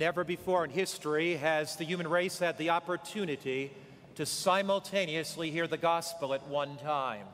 Never before in history has the human race had the opportunity to simultaneously hear the gospel at one time.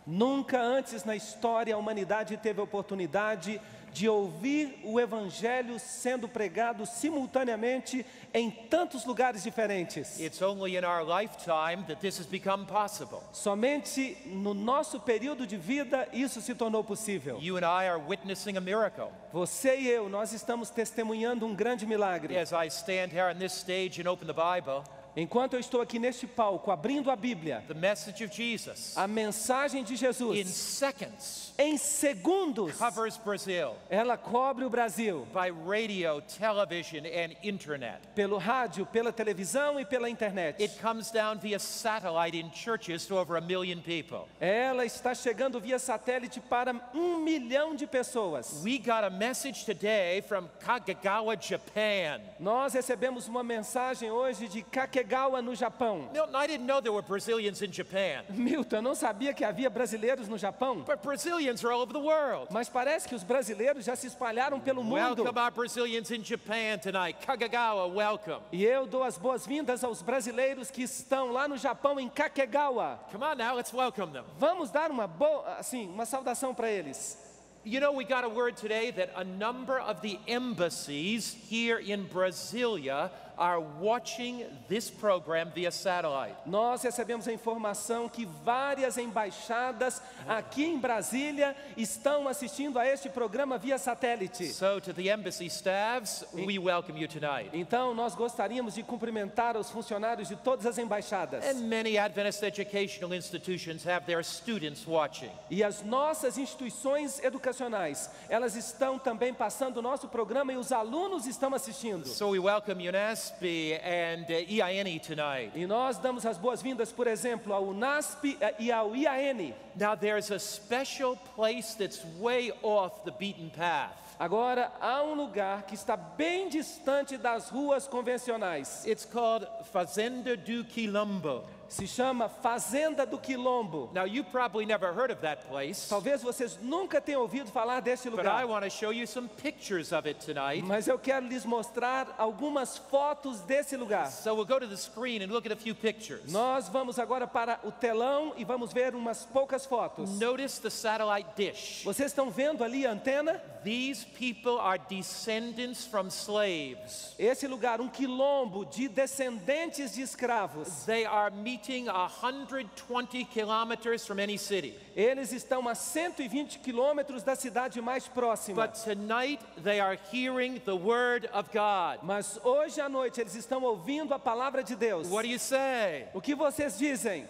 Nunca antes na história a humanidade teve a oportunidade de ouvir o Evangelho sendo pregado simultaneamente em tantos lugares diferentes. It's only in our lifetime that this has become possible. Somente no nosso período de vida isso se tornou possível. You and I are witnessing a miracle. Você e eu, nós estamos testemunhando um grande milagre. As I stand here on this stage and open the Bible, Enquanto eu estou aqui neste palco abrindo a Bíblia, the message of Jesus, a mensagem de in Jesus, seconds, em segundos, covers Brazil ela cobre o Brasil. by radio, television, and internet. Pelo rádio, pela televisão e pela internet. It comes down via satellite in churches to over 1 million people. Ela está chegando via satélite para 1 milhão de pessoas. We got a message today from Kagagawa, Japan. Nós recebemos uma mensagem hoje de Kakegawa, no Japão. Milton, I didn't know there were Brazilians in Japan. Milton, eu não sabia que havia brasileiros no Japão. But Brazilians are all over the world. Mas parece que os brasileiros já se espalharam pelo mundo. Welcome our Brazilians in Japan tonight. Kagagawa, welcome. E eu dou as boas-vindas aos brasileiros que estão lá no Japão, em Kakegawa. Come on now, let's welcome them. Vamos dar uma saudação para eles. You know, we got a word today that a number of the embassies here in Brasilia are watching this program via satellite. Nós recebemos a informação que várias embaixadas aqui em Brasília estão assistindo a este programa via satélite. So to the embassy staffs, we welcome you tonight. Então nós gostaríamos de cumprimentar os funcionários de todas as embaixadas. And many Adventist educational institutions have their students watching. E as nossas instituições educacionais, elas estão também passando o nosso programa e os alunos estão assistindo. So we welcome UNESP and EIN tonight. E nós damos as boas-vindas, por exemplo, ao UNASP e ao IAN. Now there's a special place that's way off the beaten path. Agora, há um lugar que está bem distante das ruas convencionais. It's called Fazenda do Quilombo. Se chama Fazenda do Quilombo. Now you probably never heard of that place. Talvez vocês nunca tenham ouvido falar deste But I lugar. want to show you some pictures of it tonight. Mas eu quero lhes mostrar algumas fotos desse lugar. So we'll go to the screen and look at a few pictures. Nós vamos agora para o telão e vamos ver umas poucas fotos. Notice the satellite dish. Vocês estão vendo ali a antena? These people are descendants from slaves. Esse lugar, um quilombo de descendentes de escravos. They are meeting 120 kilometers from any city. Eles estão a 120 quilômetros da cidade mais próxima. But tonight they are hearing the word of God. Mas hoje à noite eles estão ouvindo a palavra de Deus. What do you say? O que vocês dizem?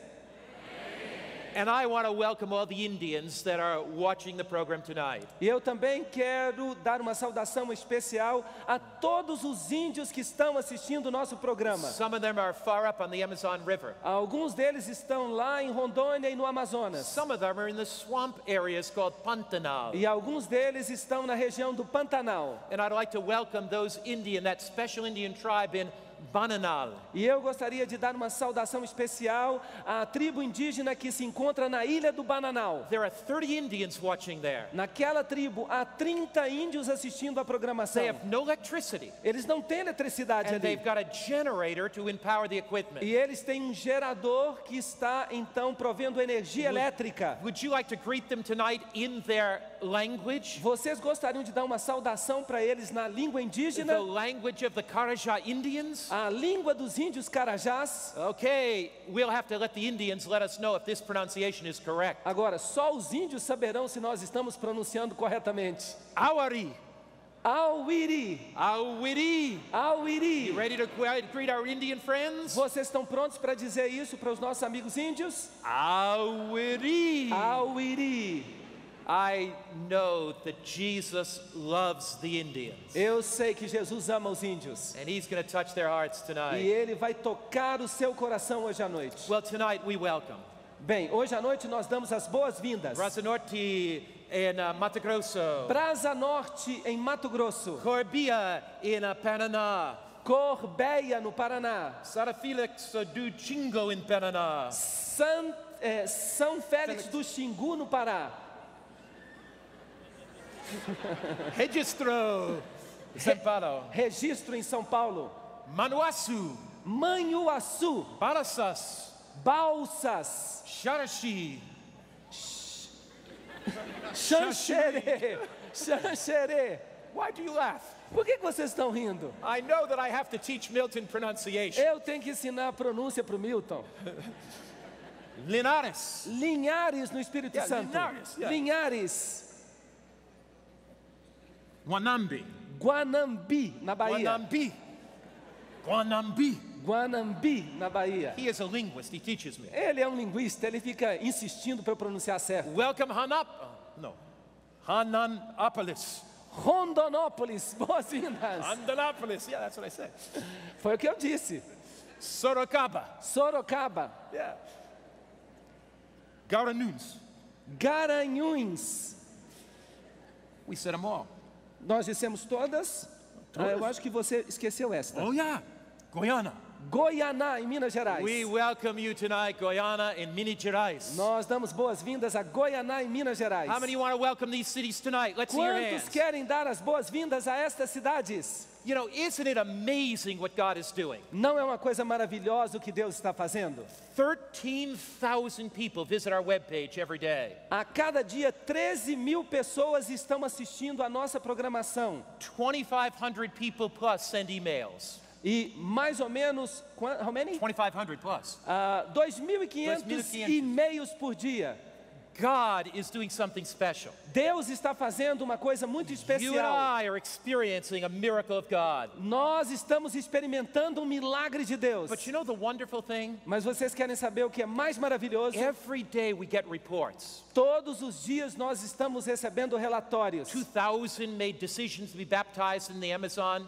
And I want to welcome all the Indians that are watching the program tonight. E eu também quero dar uma saudação especial a todos os índios que estão assistindo o nosso programa. Some of them are far up on the Amazon River. Alguns deles estão lá em Rondônia e no Amazonas. Some of them are in the swamp areas called Pantanal. E alguns deles estão na região do Pantanal. And I'd like to welcome those that special Indian tribe in Bananal. E eu gostaria de dar uma saudação especial à tribo indígena que se encontra na ilha do Bananal. There are 30 Indians watching there. Naquela tribo há 30 índios assistindo à programação. They have no electricity. Eles não têm eletricidade And ali. they've got a generator to empower the equipment. E eles têm um gerador que está então provendo energia elétrica. Would you like to greet them tonight in their language? Vocês gostariam de dar uma saudação para eles na língua indígena? The language of the Carajá Indians? A língua dos índios Carajás. Okay, we'll have to let the Indians let us know if this pronunciation is correct. Agora, só os índios saberão se nós estamos pronunciando corretamente. Awari. Auiri. Awiri. Auiri. You ready to greet our Indian friends? Vocês estão prontos para dizer isso para os nossos amigos índios? Awiri. Auiri. I know that Jesus loves the Indians. Eu sei que Jesus ama os índios. And he's going to touch their hearts E tonight. Ele vai tocar o seu coração hoje à noite. Well, tonight we welcome Bem, hoje à noite nós damos as boas-vindas. Brasa Norte in Mato Grosso. Brasa Norte, em Mato Grosso. Corbia in Paraná. Corbeia, no Paraná. Sara Felix do Xingu in Paraná. São Félix do Xingu, no Pará. Registro São Paulo. Registro em São Paulo. Manuaçu. Manhuaçu. Balassas. Balsas. Xaraxi. Xanxerê. Xanxerê. Why do you laugh? Por que vocês estão rindo? I know that I have to teach Milton pronunciation. Eu tenho que ensinar a pronúncia para o Milton. Linares. Linhares no Espírito Yeah, Santo. Linhares, yeah. Linhares. Guanambi. Guanambi, na Bahia. Guanambi. Guanambi. Guanambi, na Bahia. He is a linguist. He teaches me. Ele é um linguista, ele fica insistindo para eu pronunciar certo. Welcome Hananopolis. Rondonópolis, boas-vindas. Andanapolis. Yeah, that's what I said. Foi o que eu disse. Sorocaba. Sorocaba. Yeah. Garanhuns. Garanhuns. We said them all. Nós dissemos todas. Eu acho que você esqueceu esta. Oh yeah. Goiânia. Goianá, em Minas Gerais. We welcome you tonight, Goiânia, in Minas Gerais. Nós damos boas-vindas a Goianá, em Minas Gerais. How many want to welcome these cities tonight? Let's see your Quantos hands. querem dar as boas-vindas a estas cidades? You know, isn't it amazing what God is doing? Não é uma coisa maravilhosa o que Deus está fazendo? 13,000 people visit our webpage every day. A cada dia, 13.000 pessoas estão assistindo a nossa programação. 2,500 people plus send emails. E mais ou menos, how many? 2,500 plus. 2.500 2.500. e-mails por dia. God is doing something special. Deus está fazendo uma coisa muito You and especial. I are experiencing a miracle of God. Nós estamos experimentando um milagre de Deus. But you know the wonderful thing? Mas vocês querem saber o que é mais maravilhoso? Every day we get reports. Todos os dias nós estamos recebendo relatórios. 2,000 made decisions to be baptized in the Amazon.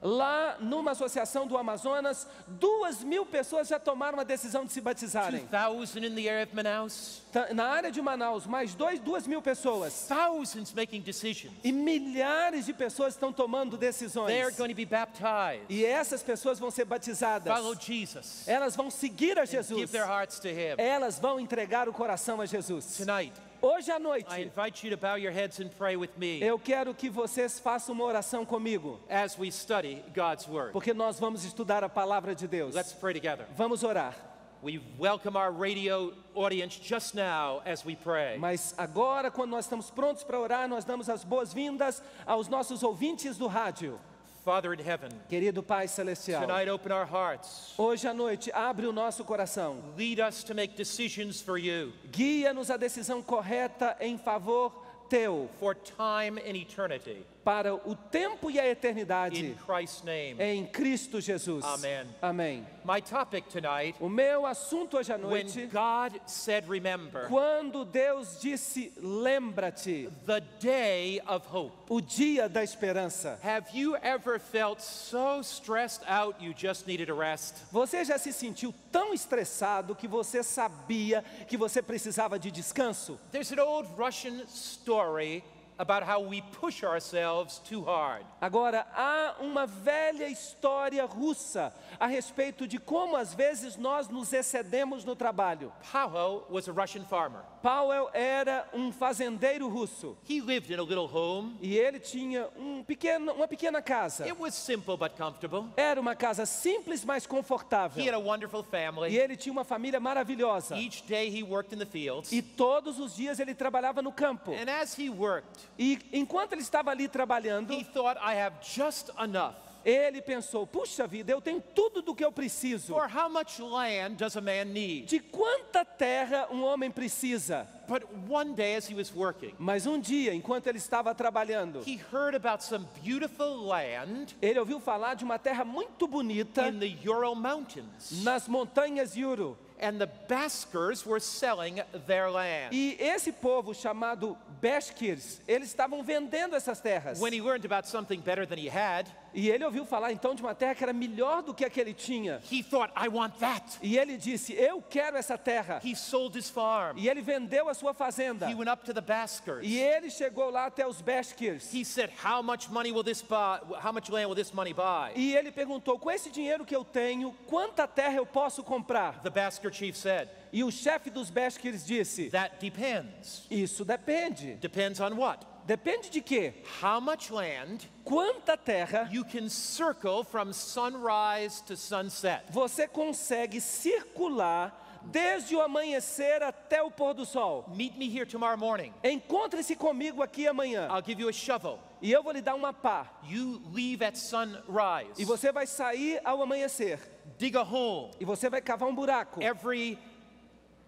Lá numa associação do Amazonas, 2.000 pessoas já tomaram a decisão de se batizarem. 2,000 in the area of Manaus. Na área de Manaus, mais 2.000 pessoas. Thousands making decisions. E milhares de pessoas estão tomando decisões. They're going to be baptized. E essas pessoas vão ser batizadas. Follow Jesus. Elas vão seguir a Jesus. Give their hearts to Him. Elas vão entregar o coração a Jesus. Tonight, Hoje à I noite, invite you to bow your heads and pray with me eu quero que vocês façam uma oração comigo. as we study God's Word. Porque nós vamos estudar a palavra de Deus. Let's pray together. Vamos orar. We welcome our radio audience just now as we pray. Mas agora, quando nós estamos prontos para orar, nós damos as boas-vindas aos nossos ouvintes do rádio. Father in heaven, Querido Pai Celestial, tonight open our hearts. hoje à noite, abre o nosso coração. Lead us to make decisions for you, Guia-nos à decisão correta em favor Teu, for time and eternity. para o tempo e a eternidade. In Christ's name. Em Cristo Jesus. Amen. Amém. My topic tonight, O meu assunto hoje à when noite, God said, remember, quando Deus disse, lembra-te, the day of hope. o dia da esperança. Have you ever felt so stressed out you just needed a rest? Você já se sentiu tão estressado que você sabia que você precisava de descanso? There's an old Russian story about how we push ourselves too hard. Agora, há uma velha história russa a respeito de como às vezes nós nos excedemos no trabalho. Pavel was a Russian farmer. Powell era um fazendeiro russo He lived in a little home. e ele tinha uma pequena casa. It was simple but comfortable. Era uma casa simples, mas He had confortável. a wonderful E family. ele tinha uma família maravilhosa. Each day he worked in the fields. E todos os dias ele trabalhava no campo. And as he worked, E enquanto ele estava ali trabalhando, he thought, I have just enough. ele pensou, puxa vida, eu tenho tudo do que eu preciso. For how much land does a man need? De quanta terra um homem precisa? But one day as he was working, Mas um dia, enquanto ele estava trabalhando, he heard about some beautiful land ele ouviu falar de uma terra muito bonita in the Ural Mountains. nas montanhas Yuru. And the Baskers were selling their land. E esse povo chamado Bashkirs, eles estavam vendendo essas terras. When he learned about something better than he had, E ele ouviu falar então de uma terra que era melhor do que a que ele tinha. he thought, I want that. E ele disse, eu quero essa terra. He sold his farm. E ele vendeu a sua fazenda. He went up to the Baskers. E ele chegou lá até os Bashkirs. He said, how much money will this buy? How much land will this money buy? E ele perguntou, com esse dinheiro que eu tenho, quanta terra eu posso comprar? The Basker chief said, E o chefe dos Bashkirs disse, that depends. isso depende. Depends on what? Depende de quê? How much land Quanta terra you can circle from sunrise to sunset. você consegue circular desde o amanhecer até o pôr do sol. Meet me here tomorrow morning. Encontre-se comigo aqui amanhã I'll give you a shovel. e eu vou lhe dar uma pá. You leave at sunrise. E você vai sair ao amanhecer Dig a hole e você vai cavar um buraco every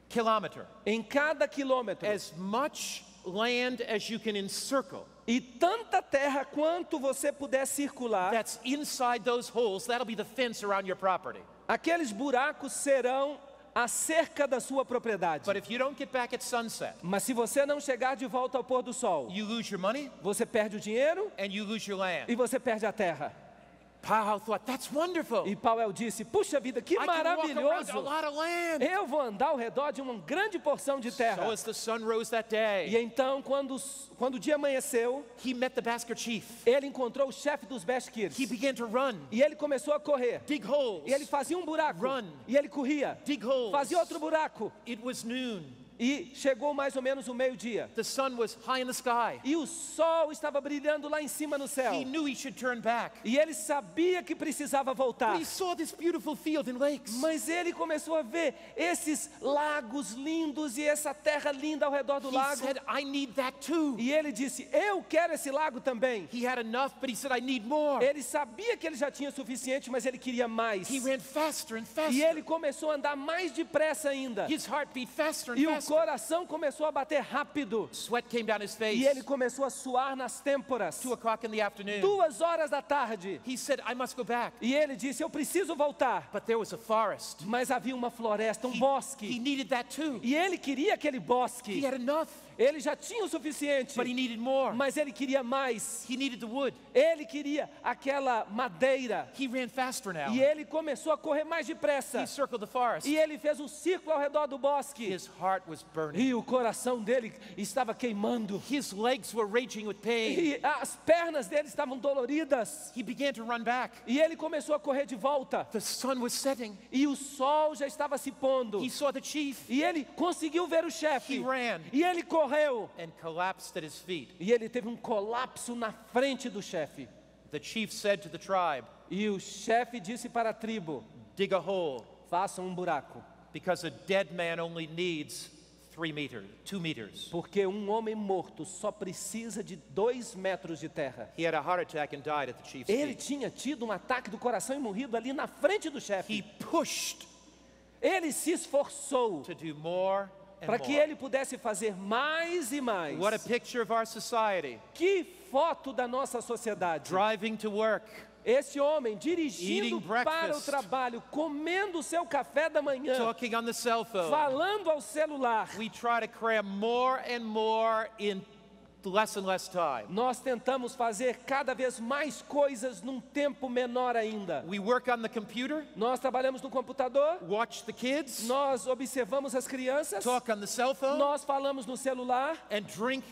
kilometer. em cada quilômetro. As much land as you can encircle. E tanta terra quanto você puder circular, That's inside those holes. That'll be the fence around your property. aqueles buracos serão a cerca da sua propriedade. But if you don't get back at sunset, Mas se você não chegar de volta ao pôr do sol, you lose your money você perde o dinheiro and you lose your land. e você perde a terra. Powell thought, that's wonderful. E Powell disse, puxa vida, que I can walk around a maravilhoso. lot of land. Eu vou andar ao redor de uma grande porção de terra. So as the sun rose that E day, então, quando o dia amanheceu, he met the Basker chief. ele encontrou o chefe dos Bashkirs. He began to run, E ele começou a correr. dig holes. E ele fazia um buraco. Run. E ele corria. Dig holes. Fazia outro buraco. It was noon. E chegou mais ou menos o meio-dia. The sun was high in the sky. E o sol estava brilhando lá em cima no céu. He knew he should turn back. E ele sabia que precisava voltar. But he saw this beautiful field and lakes. Mas ele começou a ver esses lagos lindos e essa terra linda ao redor do He lago. said, I need that too. E ele disse, eu quero esse lago também. He had enough, but he said, I need more. Ele sabia que ele já tinha o suficiente, mas ele queria mais. He ran faster and E faster. ele começou a andar mais depressa ainda. His heart beat faster and E o faster. coração começou a bater rápido. Sweat came down his face. E ele começou a suar nas têmporas. 2 o'clock in the afternoon. 2 horas da tarde. He said, I must go back. E ele disse, eu preciso voltar. But there was a forest. Mas havia uma floresta, um He bosque. needed that too. E ele queria aquele He bosque. had enough, Ele já tinha o suficiente. but he needed more. Mas ele queria mais. He needed the wood. Ele queria aquela madeira. He ran faster now. E ele começou a correr mais depressa. He circled the forest. E ele fez um círculo ao redor do bosque. His heart was burning. E o coração dele estava queimando. His legs were raging with pain. E as pernas dele estavam doloridas. He began to run back. E ele começou a correr de volta. The sun was setting. E o sol já estava se pondo. He saw the chief E ele conseguiu ver o chefe. He ran. E ele correu. and collapsed at his feet. E ele teve um colapso na frente do chefe. The chief said to the tribe, E o chefe disse para a tribo, dig a hole, façam um buraco. because a dead man only needs 2 meters. Porque um homem morto só precisa de 2 metros de terra. He had a heart attack and died at the chief's Ele feet. tinha tido um ataque do coração e morrido ali na frente do He chefe. pushed Ele se esforçou to do more and para que more. ele pudesse fazer mais e mais. What a picture of our society. Que foto da nossa sociedade. Driving to work, Esse homem dirigindo Eating para o breakfast. trabalho, comendo o seu café da manhã, talking on the cell phone. falando ao celular. We try to cram more and more in less and less time. Nós tentamos fazer cada vez mais coisas num tempo menor ainda. We work on the computer, Nós trabalhamos no computador, watch the kids, nós observamos as crianças, talk on the cell phone, nós falamos no celular and drink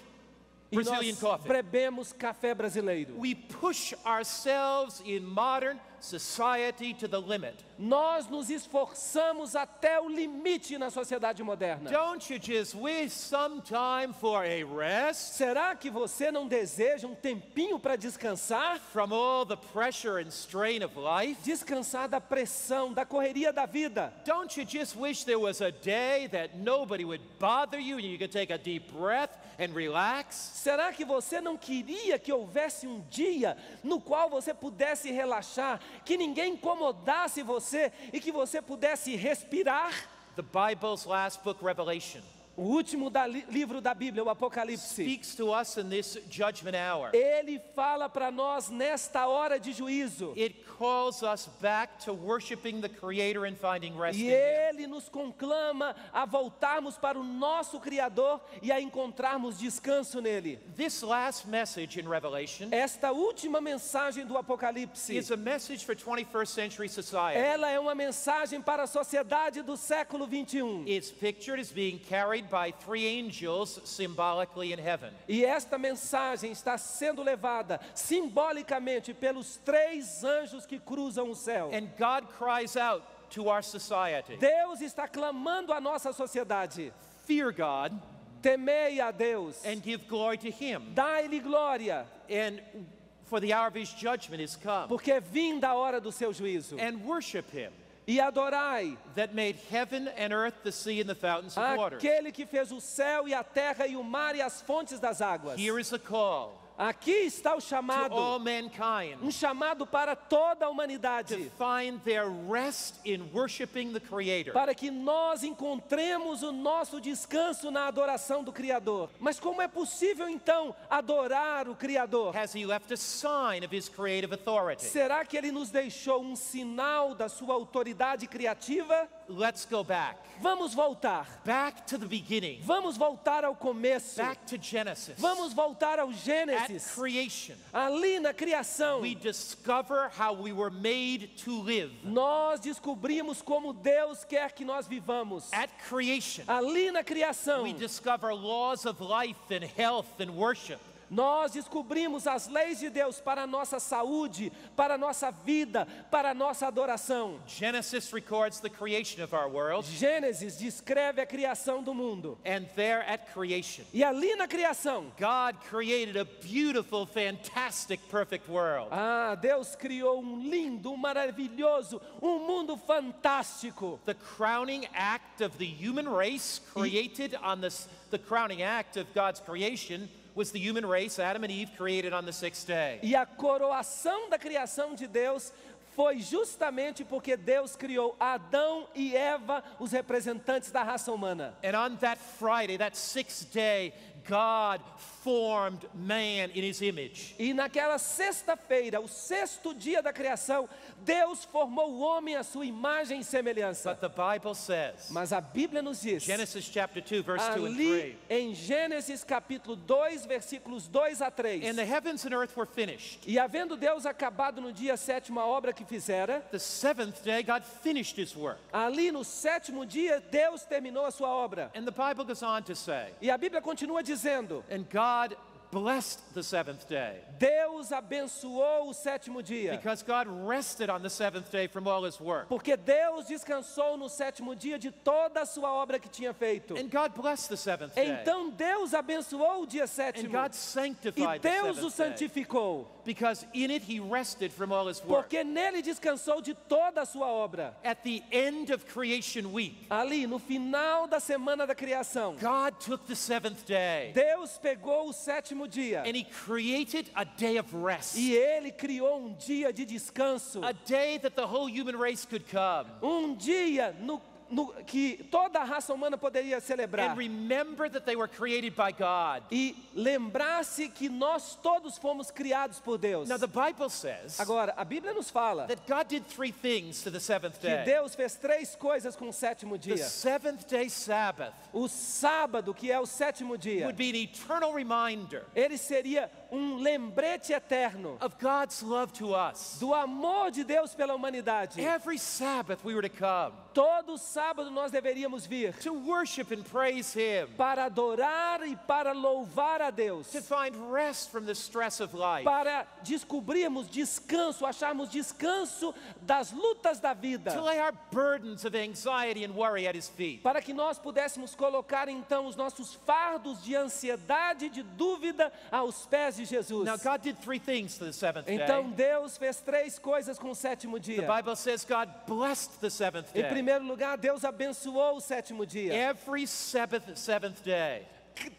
e Brazilian nós coffee. bebemos café brasileiro. We push ourselves in modern society to the limit. Nós nos esforçamos até o limite na sociedade moderna. Don't you just wish some time for a rest Será que você não deseja um tempinho para descansar? from all the pressure and strain of life? Descansar da pressão, da correria da vida. Don't you just wish there was a day that nobody would bother you and you could take a deep breath and relax? Será que você não queria que houvesse um dia no qual você pudesse relaxar, que ninguém incomodasse você e que você pudesse respirar? The Bible's last book, Revelation, O último livro da Bíblia, o Apocalipse, speaks to us in this judgment hour. ele fala para nós nesta hora de juízo. It calls us back to worshiping the Creator and finding rest E in Him. ele nos conclama a voltarmos para o nosso Criador e a encontrarmos descanso nele. This last message in Revelation Esta última mensagem do Apocalipse, is a message for 21st century society. ela é uma mensagem para a sociedade do século 21. It's pictured as being carried by 3 angels symbolically in heaven. E esta mensagem está sendo levada simbolicamente pelos 3 anjos que cruzam o céu. And God cries out to our society, Deus está clamando à nossa sociedade. fear God, Temei a Deus, and give glory to him. dai-lhe glória, And for the hour of his judgment is come. porque é vinda a hora do seu juízo. And worship him E adorai that made heaven and earth, the sea, and the fountains of water. aquele que fez o céu e a terra e o mar e as fontes das águas. Here is the call Aqui está o to chamado, all mankind chamado para toda a to humanidade, find their rest in worshiping the Creator. para que nós encontremos o nosso descanso na adoração do Criador. Mas como é possível então adorar o Criador? Has he left a sign of his creative authority? Será que Ele nos deixou um sinal da sua autoridade criativa? Let's go back. Vamos voltar. Back to the beginning. Vamos voltar ao começo. Back to Genesis. Vamos voltar ao At Gênesis. creation, Ali na criação, we discover how we were made to live. nós descobrimos como Deus quer que nós vivamos. At creation, Ali na criação, we discover laws of life and health and worship. nós descobrimos as leis de Deus para a nossa saúde, para a nossa vida, para a nossa adoração. Genesis records the creation of our world, Gênesis descreve a criação do mundo. and there at creation, E ali na criação, God created a beautiful, fantastic, perfect world. Deus criou um lindo, um maravilhoso, um mundo fantástico. The crowning act of the human race created on the crowning act of God's creation was the human race, Adam and Eve, created on the sixth day. E a coroação da criação de Deus foi justamente porque Deus criou Adão e Eva, os representantes da raça humana. And on that Friday, that sixth day, God formed man in his image. E naquela sexta-feira, o sexto dia da criação, Deus formou o homem à sua imagem e semelhança. But the Bible says, Mas a Bíblia nos diz, Genesis chapter 2, verse 2 and ali 3, em Gênesis capítulo 2, versículos 2 a 3, and the heavens and earth were finished. e havendo Deus acabado no dia sétimo a obra que fizera, The seventh day, God finished his work. ali no sétimo dia, Deus terminou a sua obra. And the Bible goes on to say, E a Bíblia continua dizendo, and God blessed the seventh day, Deus abençoou o sétimo dia, because God rested on the seventh day from all his work. porque Deus descansou no sétimo dia de toda a sua obra que tinha feito. And God blessed the seventh day. Então Deus abençoou o dia And sétimo, God e sanctified the Deus o seventh day, santificou, because in it he rested from all his work. porque nele descansou de toda a sua obra. At the end of creation week, Ali, no final da semana da criação, God took the seventh day Deus pegou o sétimo dia, and he created a day of rest. e Ele criou um dia de descanso, A day that the whole human race could come um dia que toda a raça humana poderia celebrar. and remember that they were created by God. E lembrar-se que nós todos fomos criados por Deus. Now the Bible says Agora, a Bíblia nos fala that God did three things to the seventh que day. Deus fez três coisas com o sétimo The dia. seventh day Sabbath O sábado, que é o sétimo dia, would be an eternal reminder ele seria um lembrete eterno of God's love to us. do amor de Deus pela humanidade. Every Sabbath we were to come Todo sábado nós deveríamos vir to worship and praise Him, para adorar e para louvar a Deus, to find rest from the stress of life, para descobrirmos descanso, acharmos descanso das lutas da to vida, lay our burdens of anxiety and worry at His feet. para que nós pudéssemos colocar então os nossos fardos de ansiedade, de dúvida aos pés de Jesus. Now God did three things to the seventh day. Então Deus fez três coisas com o sétimo The dia. Bible says God blessed the seventh Em day. primeiro lugar, Deus abençoou o sétimo dia. Every seventh day,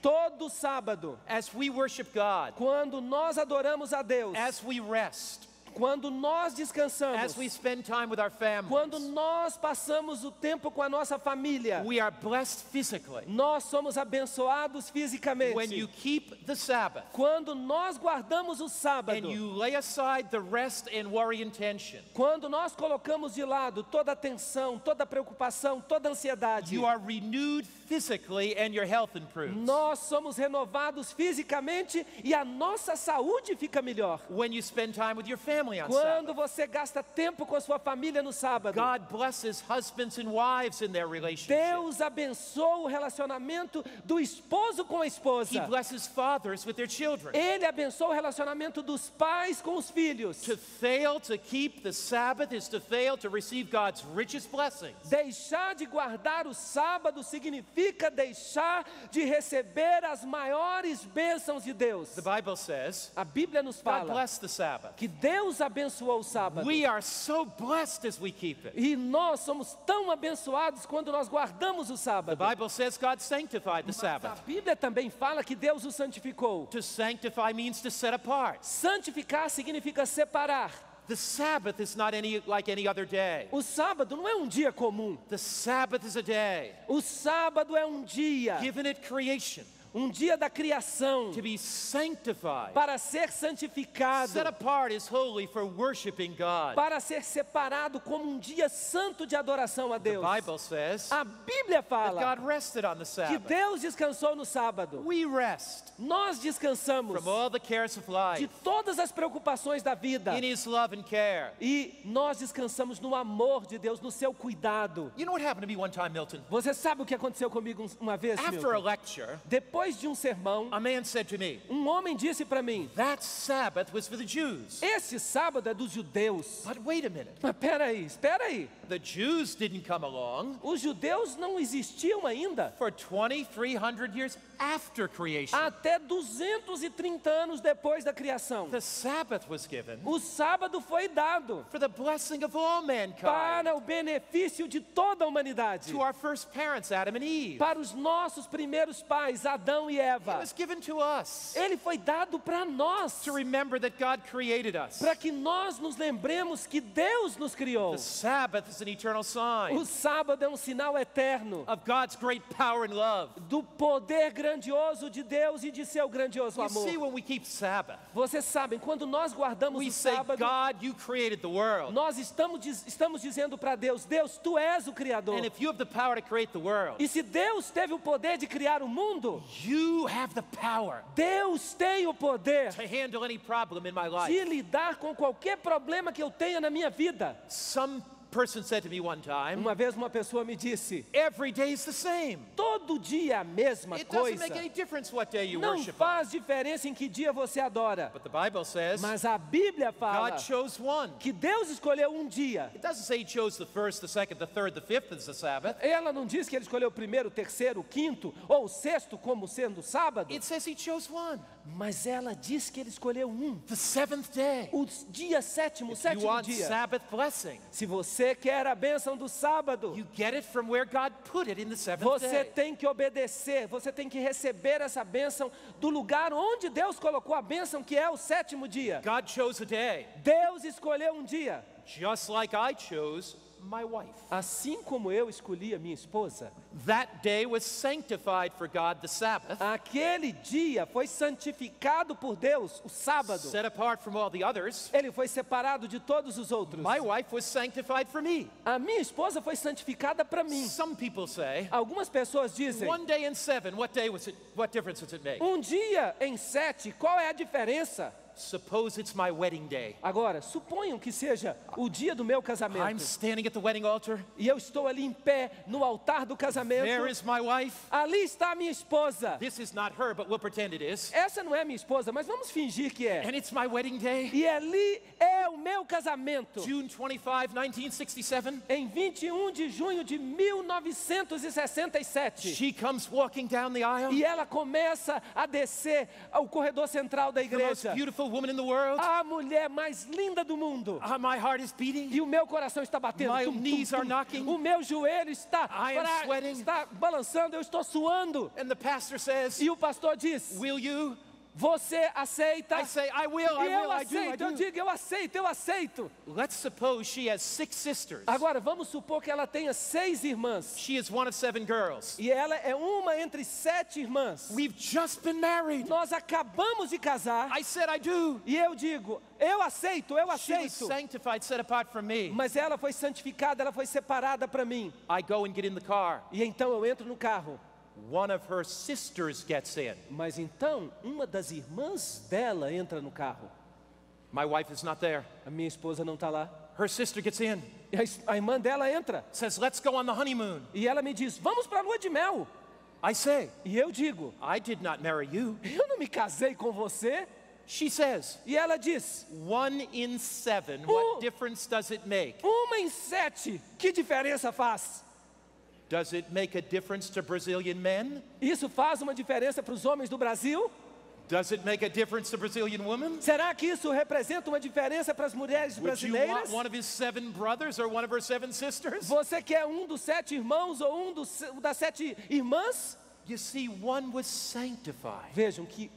Todo sábado, as we worship God, quando nós adoramos a Deus, as we rest, quando nós descansamos, as we spend time with our quando families, nós passamos o tempo com a nossa família, we are blessed physically. nós somos abençoados fisicamente. When you keep the Sabbath Quando nós guardamos o and sábado, you lay aside the rest and worry and tension, quando nós colocamos de lado toda a tensão, toda a preocupação, toda a ansiedade, you are renewed physically and your health improves. nós somos renovados fisicamente e a nossa saúde fica melhor. When you spend time with your family, family on Sabbath. Quando você gasta tempo com a sua família no sábado, God blesses husbands and wives in their relationship. Deus abençoa o relacionamento do esposo com a He esposa. blesses fathers with their children. Ele abençoa o relacionamento dos pais com os filhos. To fail to keep the Sabbath is to fail to receive God's richest blessings. Deixar de guardar o sábado significa deixar de receber as maiores bênçãos de Deus. The Bible says A Bíblia nos God fala blessed the Sabbath. que Deus abençoou o sábado. We are so blessed as we keep it. E nós somos tão abençoados quando nós guardamos o The sábado. Bible says God sanctified the Mas a Sabbath. Bíblia também fala que Deus o santificou. To sanctify means to set apart. Santificar significa separar. The Sabbath is not like any other day. O sábado não é um dia comum. The Sabbath is a day O sábado é um dia, given at creation um dia da criação, to be sanctified. para ser santificado, Set apart is holy for worshiping God. para ser separado como um dia santo de adoração a The Deus. Bible says A Bíblia that fala God rested on the que Sabbath. Deus descansou no sábado. We rest Nós descansamos from all the cares of de life todas as preocupações da vida. in His love and care. E nós descansamos no amor de Deus, no seu cuidado. You know what happened to me one time, Milton? Você sabe o que aconteceu comigo uma vez, After a Milton? lecture, Depois de um sermão, a man said to me, um homem disse para mim: that Sabbath was for the Jews. esse sábado é dos judeus. But wait a minute. Mas espera aí. The Jews didn't come along Os judeus não existiam ainda for 2,300 years after creation. até 230 anos depois da criação. The Sabbath was given O sábado foi dado for the blessing of all mankind. para o benefício de toda a humanidade. To our first parents, Adam and Eve. Para os nossos primeiros pais, Adão e It Eva. was given to us Ele foi dado para nós, to remember that God created us. para que nós nos lembremos que Deus nos criou. The Sabbath is an eternal O sign sábado é um sinal eterno of God's great power and love. do poder grandioso de Deus e de seu grandioso You see, amor. when we keep Sabbath, Vocês sabem, quando nós guardamos we o say, sábado, God, you created the world. nós estamos dizendo para Deus: Deus, tu és o Criador. And if you have the power to create the world, E se Deus teve o poder de criar o mundo, you have the power Deus tem o poder to handle any problem in my life. de lidar com qualquer problema que eu tenha na minha vida. Some person said to me one time, Uma vez uma pessoa me disse: every day is the same. todo dia a mesma It doesn't coisa. make any difference what day you Não worship on. faz diferença em que dia você adora. But the Bible says Mas a Bíblia fala God chose one. que Deus escolheu um dia. It doesn't say He chose the first, the second, the third, the fifth as the Sabbath. Ela não diz que ele escolheu o primeiro, o terceiro, o quinto ou o sexto como sendo o sábado. It says He chose one, Mas ela diz que ele escolheu um. the seventh day. O dia sétimo, o If you sétimo want dia. Sabbath blessing, Se você quer a bênção do sábado, you get it from where God put it in the seventh você day. tem que obedecer, você tem que receber essa bênção do lugar onde Deus colocou a bênção, que é o sétimo dia. God chose a day, Deus escolheu um dia, just like I chose my wife. assim como eu escolhi a minha esposa. That day was sanctified for God, the Sabbath, Aquele dia foi santificado por Deus, o sábado. set apart from all the others. Ele foi separado de todos os outros. My wife was sanctified for me. A minha esposa foi santificada para mim. Some people say, Algumas pessoas dizem: one day in seven, what day was it? What difference does it make? um dia em 7, qual é a diferença? Suppose it's my wedding day. Agora, suponham que seja o dia do meu I'm casamento standing at the wedding altar. e eu estou ali em pé no altar do casamento. There is my wife. Ali está a minha esposa. This is not her, but we'll pretend it is. Essa não é minha esposa, mas vamos fingir que é. And it's my wedding day, E ali é o meu casamento. June 25, 1967. Em 21 de junho de 1967. She comes walking down the aisle. E ela começa a descer ao corredor central da The most igreja. beautiful woman in the world. A mulher mais linda do mundo. My heart is beating. E o meu coração está batendo. My knees are knocking. O meu joelho está, I am sweating. está balançando, eu estou suando. And the pastor says, E o pastor diz: will you? você aceita? I say, I will, E I eu will, I do, I aceito, eu do. digo, eu aceito, eu aceito. Let's suppose she has 6 sisters. Agora, vamos supor que ela tenha 6 irmãs. She is one of 7 girls. E ela é uma entre 7 irmãs. We've just been married. Nós acabamos de casar. I said, I do. E eu digo, eu aceito, eu She was aceito. sanctified, set apart from me. Mas ela foi santificada, ela foi separada para mim. I go and get in the car. E então eu entro no carro. One of her sisters gets in. Mas então, uma das irmãs dela entra no carro. My wife is not there. A minha esposa não está lá. Her sister gets in, E a irmã dela entra says, let's go on the honeymoon. e ela me diz, vamos para a lua de mel. I say, E eu digo, I did not marry you. eu não me casei com você. She says, E ela diz, 1 in 7, Oh. what difference does it make? 1 em 7, que diferença faz? Does it make a difference to Brazilian men? Isso faz uma diferença para os homens do Brasil? Does it make a difference to Brazilian women? Será que isso representa uma diferença para as mulheres Would you want brasileiras? one of his 7 brothers or one of her 7 sisters? Você quer um dos 7 irmãos ou das 7 irmãs? You see, one was sanctified. Vejam que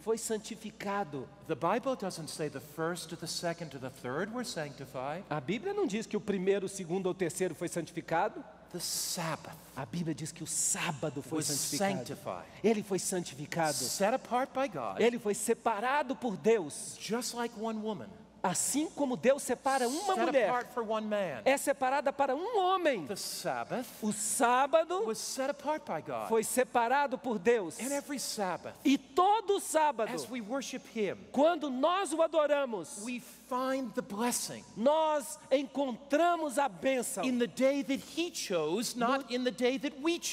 foi santificado. The Bible doesn't say the first or the second or the third were sanctified. A Bíblia não diz que o primeiro, o segundo ou o terceiro foi santificado. The Sabbath A Bíblia diz que o sábado foi was santificado. sanctified, Ele foi santificado. set apart by God, Ele foi separado por Deus. just like one woman, Assim como Deus separa uma set mulher, apart for one man. é separada para um homem. The Sabbath O sábado was set apart by God. foi separado por Deus. And every Sabbath, E todo sábado, as we worship Him, quando nós o adoramos, we find the blessing nós encontramos a bênção in the day that He chose, not in the day that we no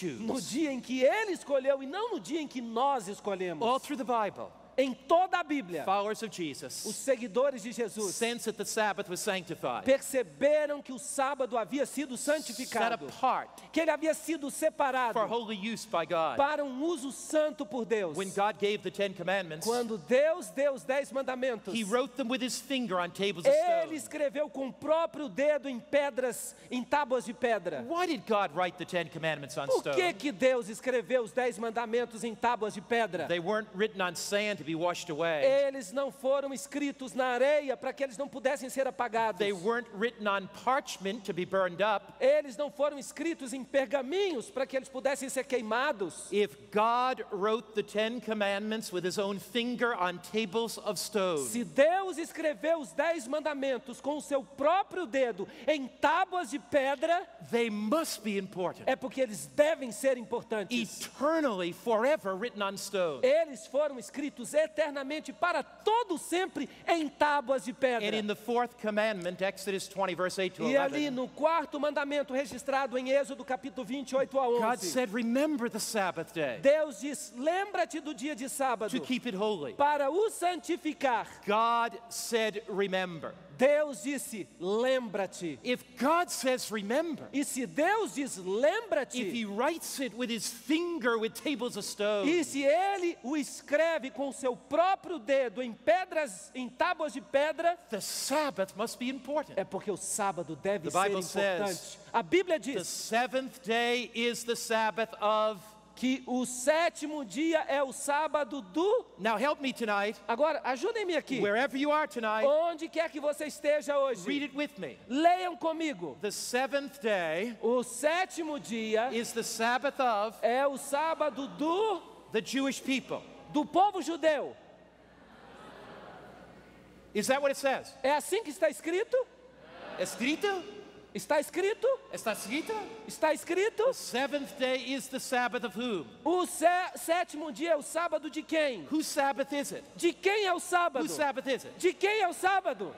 choose. dia em que Ele escolheu e não no dia em que nós All escolhemos. through the Bible, Em toda a Bíblia, followers of os Jesus seguidores de Jesus sense that the Sabbath was sanctified, perceberam que o sábado havia sido set santificado, apart que ele havia sido separado for holy use by God. para um uso santo por Deus. When God gave the 10 commandments, Quando Deus deu os 10 mandamentos, He wrote them with His finger on tables of Ele stone. escreveu com o próprio dedo em pedras, em tábuas de pedra. Why did God write the 10 commandments on Por que stone? que Deus escreveu os 10 mandamentos em tábuas de pedra? They weren't written on sand to be washed away. Eles não foram escritos na areia para que eles não pudessem ser apagados. They weren't written on parchment to be burned up. Eles não foram escritos em pergaminhos para que eles pudessem ser queimados. If God wrote the 10 commandments with His own finger on tables of stone, Se Deus escreveu os 10 mandamentos com o seu próprio dedo em tábuas de pedra, they must be important. é porque eles devem ser importantes. Eternally, forever written on stone. Eles foram escritos eternamente para todo sempre em tábuas de pedra. And in the 4th commandment, Exodus 20, verse 8 to E ali 11, no quarto mandamento registrado em Êxodo capítulo 28 a God 11, said, remember the Sabbath day Deus diz, lembra-te do dia de sábado to keep it holy. para o santificar. God said, remember. Deus disse, lembra-te. If God says, remember, E se Deus diz, if lembra-te, He writes it with His finger with tables of stone, e se Ele o escreve com o seu próprio dedo em pedras, em tábuas de pedra, the Sabbath must be important. é porque o sábado deve The ser Bible importante. says, A Bíblia The diz 7th day is the Sabbath of. que o 7º dia é o sábado do... Now help me tonight, Agora, ajudem-me aqui. wherever you are tonight, Onde quer que você esteja read hoje, it with me. leiam comigo. The 7th day O 7º dia is the Sabbath of é o sábado the Jewish people. do povo judeu. Is that what it says? É assim que está escrito? Escrito? Está escrito? Está escrito? Está escrito? The 7th day is the Sabbath of whom? O 7º dia é o sábado de quem? Whose Sabbath is it? De quem é o sábado? Whose Sabbath is it? De quem é o sábado?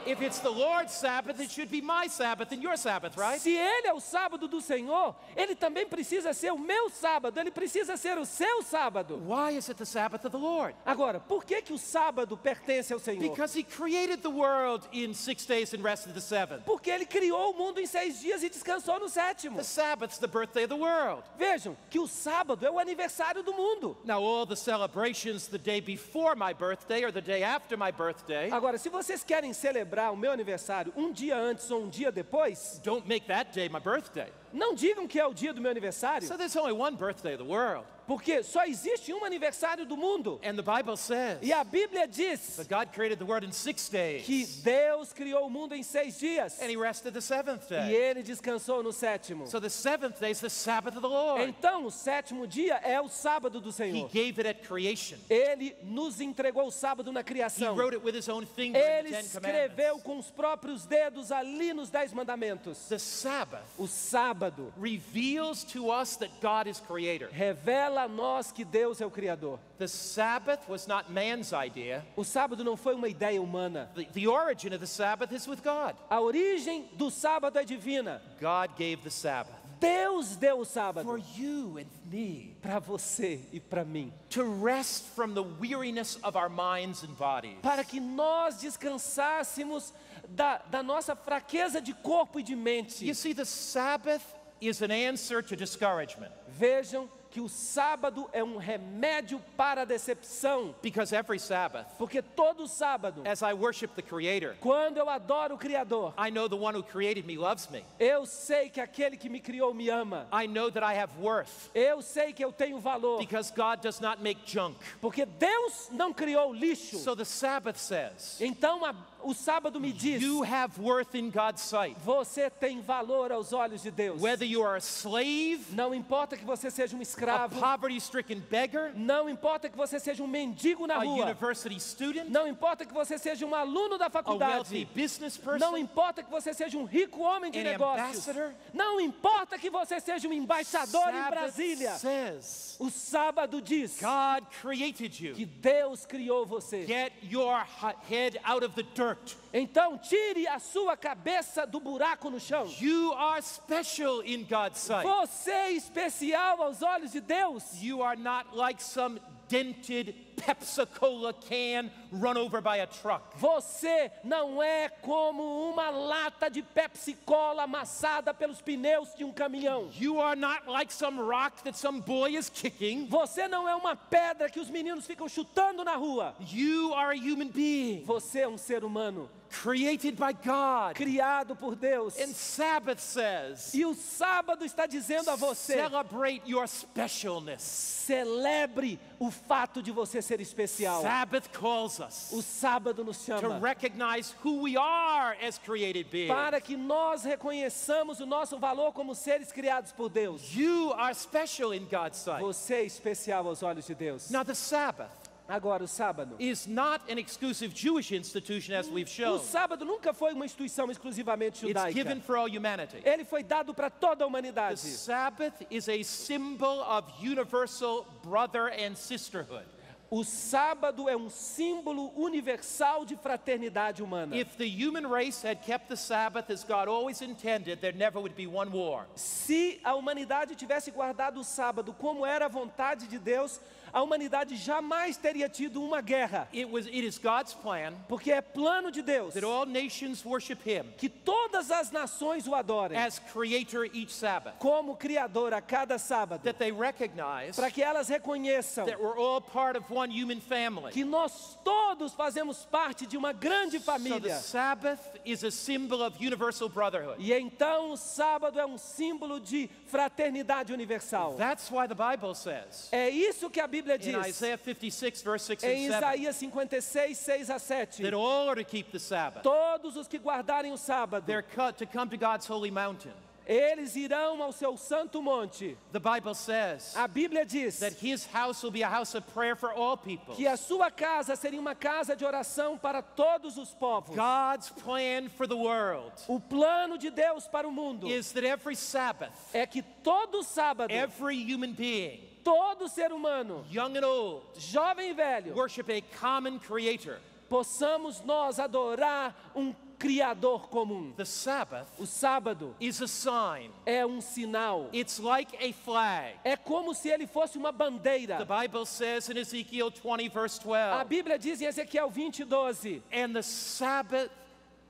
If it's the Lord's Sabbath, it should be my Sabbath and your Sabbath, right? Se ele é o sábado do Senhor, ele também precisa ser o meu sábado, ele precisa ser o seu sábado. Why is it the Sabbath of the Lord? Agora, por que que o sábado pertence ao Senhor? Because He created the world in 6 days and rested the 7th. Porque ele criou o mundo em 6 dias e descansou no 7º. The Sabbath's the birthday of the world. Vejam que o sábado é o aniversário do mundo. Now, all the celebrations the day before my birthday or the day after my birthday, Agora, se vocês querem celebrar o meu aniversário um dia antes ou um dia depois, don't make that day my birthday. não digam que é o dia do meu aniversário, So there's only one birthday of the world. porque só existe um aniversário do mundo. And the Bible says E a Bíblia diz that God created the world in 6 days. que Deus criou o mundo em 6 dias And He rested the 7th e day. ele descansou no 7º. So the 7th day is the Sabbath of the Lord. Então, o 7º dia é o sábado do He Senhor. gave it at creation. Ele nos entregou o sábado na He criação. wrote it with His own finger in Ele the 10 escreveu commandments. com os próprios dedos ali nos 10 mandamentos. The Sabbath O sábado reveals to us that God is creator. revela revela a nós que Deus é o Criador. The Sabbath was not man's idea. O sábado não foi uma ideia humana. The origin of the Sabbath is with God. A origem do sábado é divina. God gave the Sabbath Deus deu o for sábado you and me para você e para mim, to rest from the weariness of our minds and bodies. para que nós descansássemos da nossa fraqueza de corpo e de mente. You see, the Sabbath is an answer to discouragement, Vejam que o sábado é um remédio para a decepção, because every Sabbath, porque todo sábado, as I worship the Creator, quando eu adoro o Criador, I know the one who created me loves me. eu sei que aquele que me criou me ama. I know that I have worth, Eu sei que eu tenho valor, because God does not make junk. porque Deus não criou lixo. So the Sabbath says, Então o sábado me diz: you have worth in God's sight. você tem valor aos olhos de Deus. Whether you are a slave, Não importa que você seja um a escravo, poverty-stricken beggar, não importa que você seja um mendigo na a rua, university student, não importa que você seja um aluno da a wealthy faculdade, business não person, importa que você seja um rico homem de an negócios, ambassador. não importa que você seja um embaixador em Sabbath Brasília, says, o sábado diz God created que you. Deus criou você. Get your head out of the dirt. Então tire a sua cabeça do buraco no chão. You are special in God's sight. Você é especial aos olhos de Deus. You are not like some dented Pepsi-Cola can run over by a truck. Você não é como uma lata de Pepsi-Cola amassada pelos pneus de um caminhão. You are not like some rock that some boy is kicking. Você não é uma pedra que os meninos ficam chutando na rua. You are a human being Você é um ser humano created by God. criado por Deus. And Sabbath says, E o sábado está dizendo a você: celebrate your specialness. celebre o fato de você ser especial. Sabbath calls us O sábado nos to chama recognize who we are as created beings. para que nós reconheçamos o nosso valor como seres criados por Deus. You are special in God's sight. Você é especial aos olhos de Deus. Now, the Sabbath Agora, o sábado. is not an exclusive Jewish institution, as we've O shown. sábado nunca foi uma instituição exclusivamente It's given judaica. for all humanity. Ele foi dado para toda a The humanidade. Sabbath is a symbol of universal brother and sisterhood. O sábado é um símbolo universal de fraternidade humana. If the human race had kept the Sabbath as God always intended, there never would be one war. Se a humanidade tivesse guardado o sábado como era a vontade de Deus, a humanidade jamais teria tido uma guerra. It is God's plan Porque é plano de Deus that all nations worship Him que todas as nações o adorem as Creator each Sabbath. como Criador a cada sábado, That they recognize para que elas reconheçam that we're all part of one human family. que nós todos fazemos parte de uma grande So the família. Sabbath is a symbol of universal brotherhood. E então o sábado é um símbolo de fraternidade universal. That's why the Bible says É isso que a Bíblia in diz Isaiah 56, verse 6 em and 7, Isaías 56, 6 a 7. that all are to keep the Sabbath. Todos os que guardarem o sábado, They're cut to come to God's holy mountain. eles irão ao seu santo monte. The Bible says A Bíblia diz that His house will be a house of prayer for all people. que a sua casa seria uma casa de oração para todos os povos. God's plan for the world O plano de Deus para o mundo is that every Sabbath, é que todo sábado, every human being, todo ser humano, young and old, jovem e velho, worship a common Creator. possamos nós adorar um Criador comum. The Sabbath O sábado is a sign. é um sinal. It's like a flag. É como se ele fosse uma bandeira. The Bible says in Ezekiel 20, verse A 12, Bíblia diz em Ezequiel 20, 12: and the Sabbath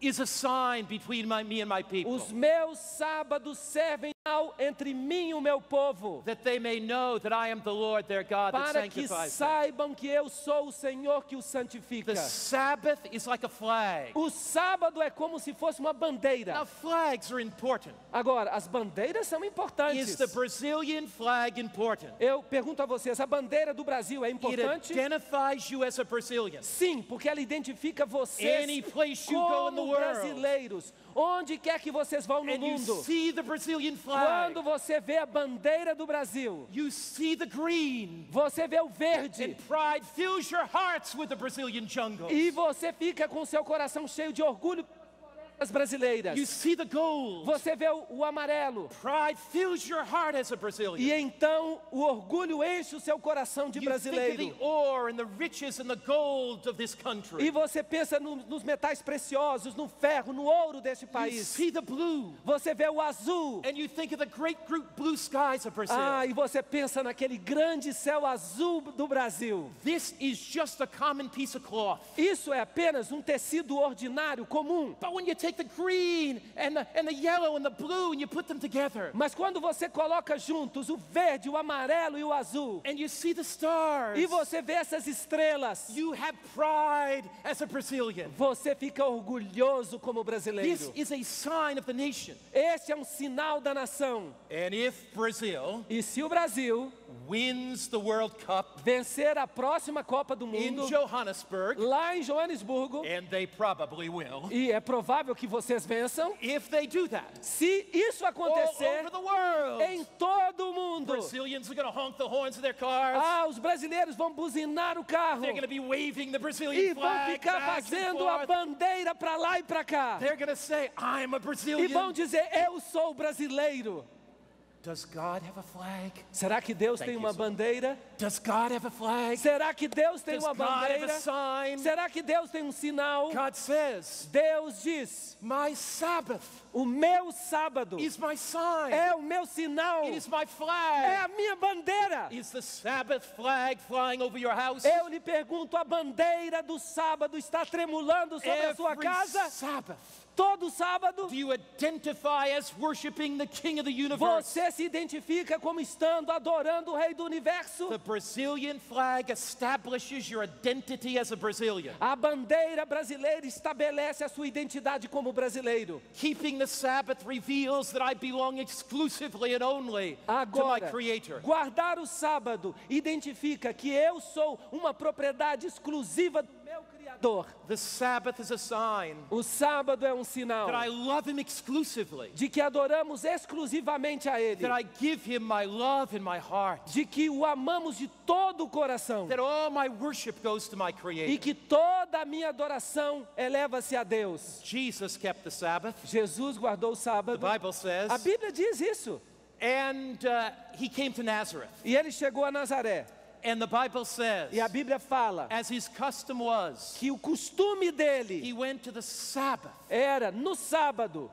is a sign between me and my people, os meus sábados servem entre mim e o meu povo, that they may know that I am the Lord their God that para que sanctifies them. saibam que eu sou o Senhor que os santifica. The Sabbath is like a flag. O sábado é como se fosse uma bandeira. Now, flags are important. Agora, as bandeiras são importantes. Is the Brazilian flag important? Eu pergunto a vocês, a bandeira do Brasil é It importante? identifies you as a Brazilian. Sim, porque ela identifica vocês Any place you go in the como world, brasileiros. Onde quer que vocês vão no and you mundo, see the Brazilian flag, quando você vê a bandeira do Brasil, you see the green, você vê o verde, and pride fills your hearts with the Brazilian jungle. e você fica com seu coração cheio de orgulho bandeiras brasileiras. You see the gold. Você vê o amarelo. Pride fills your heart as a E Brazilian. então o orgulho enche o seu coração de You think of brasileiro. the ore and the riches and the gold of this country. E você pensa nos metais preciosos, no ferro, no ouro deste You país. see the blue. Você vê o azul. And you think of the great blue skies of Brazil. E você pensa naquele grande céu azul do Brasil. This is just a common piece of cloth. Isso é apenas um tecido ordinário, comum. But when you take the green and the yellow and the blue and you put them together, Mas quando você coloca juntos o verde, o amarelo e o azul, and you see the stars, e você vê essas estrelas, you have pride as a Brazilian. você fica orgulhoso como brasileiro. This is a sign of the nation. Este é um sinal da nação. And if Brazil E se o Brasil wins the World Cup vencer a próxima Copa do in Mundo, Johannesburg, lá em Joanesburgo, and they probably will, e é provável que vocês vençam, if they do that, se isso all acontecer over the world, em todo o mundo, Brazilians are going to honk the horns of their cars. os brasileiros vão buzinar o carro They're going to be waving the e Brazilian vão flag ficar back and fazendo a forth. bandeira para lá e para cá. They're going to say, I'm a E vão Brazilian. dizer, eu sou brasileiro. Does God have a flag? Será que Deus Thank tem you, uma sir. bandeira? Does God have a flag? Será que Deus tem Does uma God have a bandeira? sign? Será que Deus tem um sinal? God says, Deus diz, my Sabbath o meu sábado is my sign. é o meu sinal, It is my é flag. a minha bandeira. Is the Sabbath flag flying over your house? Eu lhe pergunto, a bandeira do sábado está tremulando sobre a sua Every casa? Sabbath. Todo sábado? Do you identify as worshiping the King of the universe? Você se identifica como estando adorando o Rei do Universo? The Brazilian flag establishes your identity as a Brazilian. A bandeira brasileira estabelece a sua identidade como brasileiro. Keeping the Sabbath reveals that I belong exclusively and only to my Agora, Creator. guardar o sábado identifica que eu sou uma propriedade exclusiva do meu Criador. The Sabbath is a sign O sábado é um sinal that I love Him exclusively, de que adoramos exclusivamente a Ele, that I give Him my love and my heart, de que o amamos de todo o coração that all my worship goes to my e Creator. que toda a minha adoração eleva-se a Deus. Jesus kept the Sabbath, Jesus guardou o the sábado. Bible says, A Bíblia diz isso. and He came to Nazareth. E ele chegou a Nazaré. And the Bible says, E a Bíblia fala as His custom was, que o costume dele He went to the Sabbath, era, no sábado,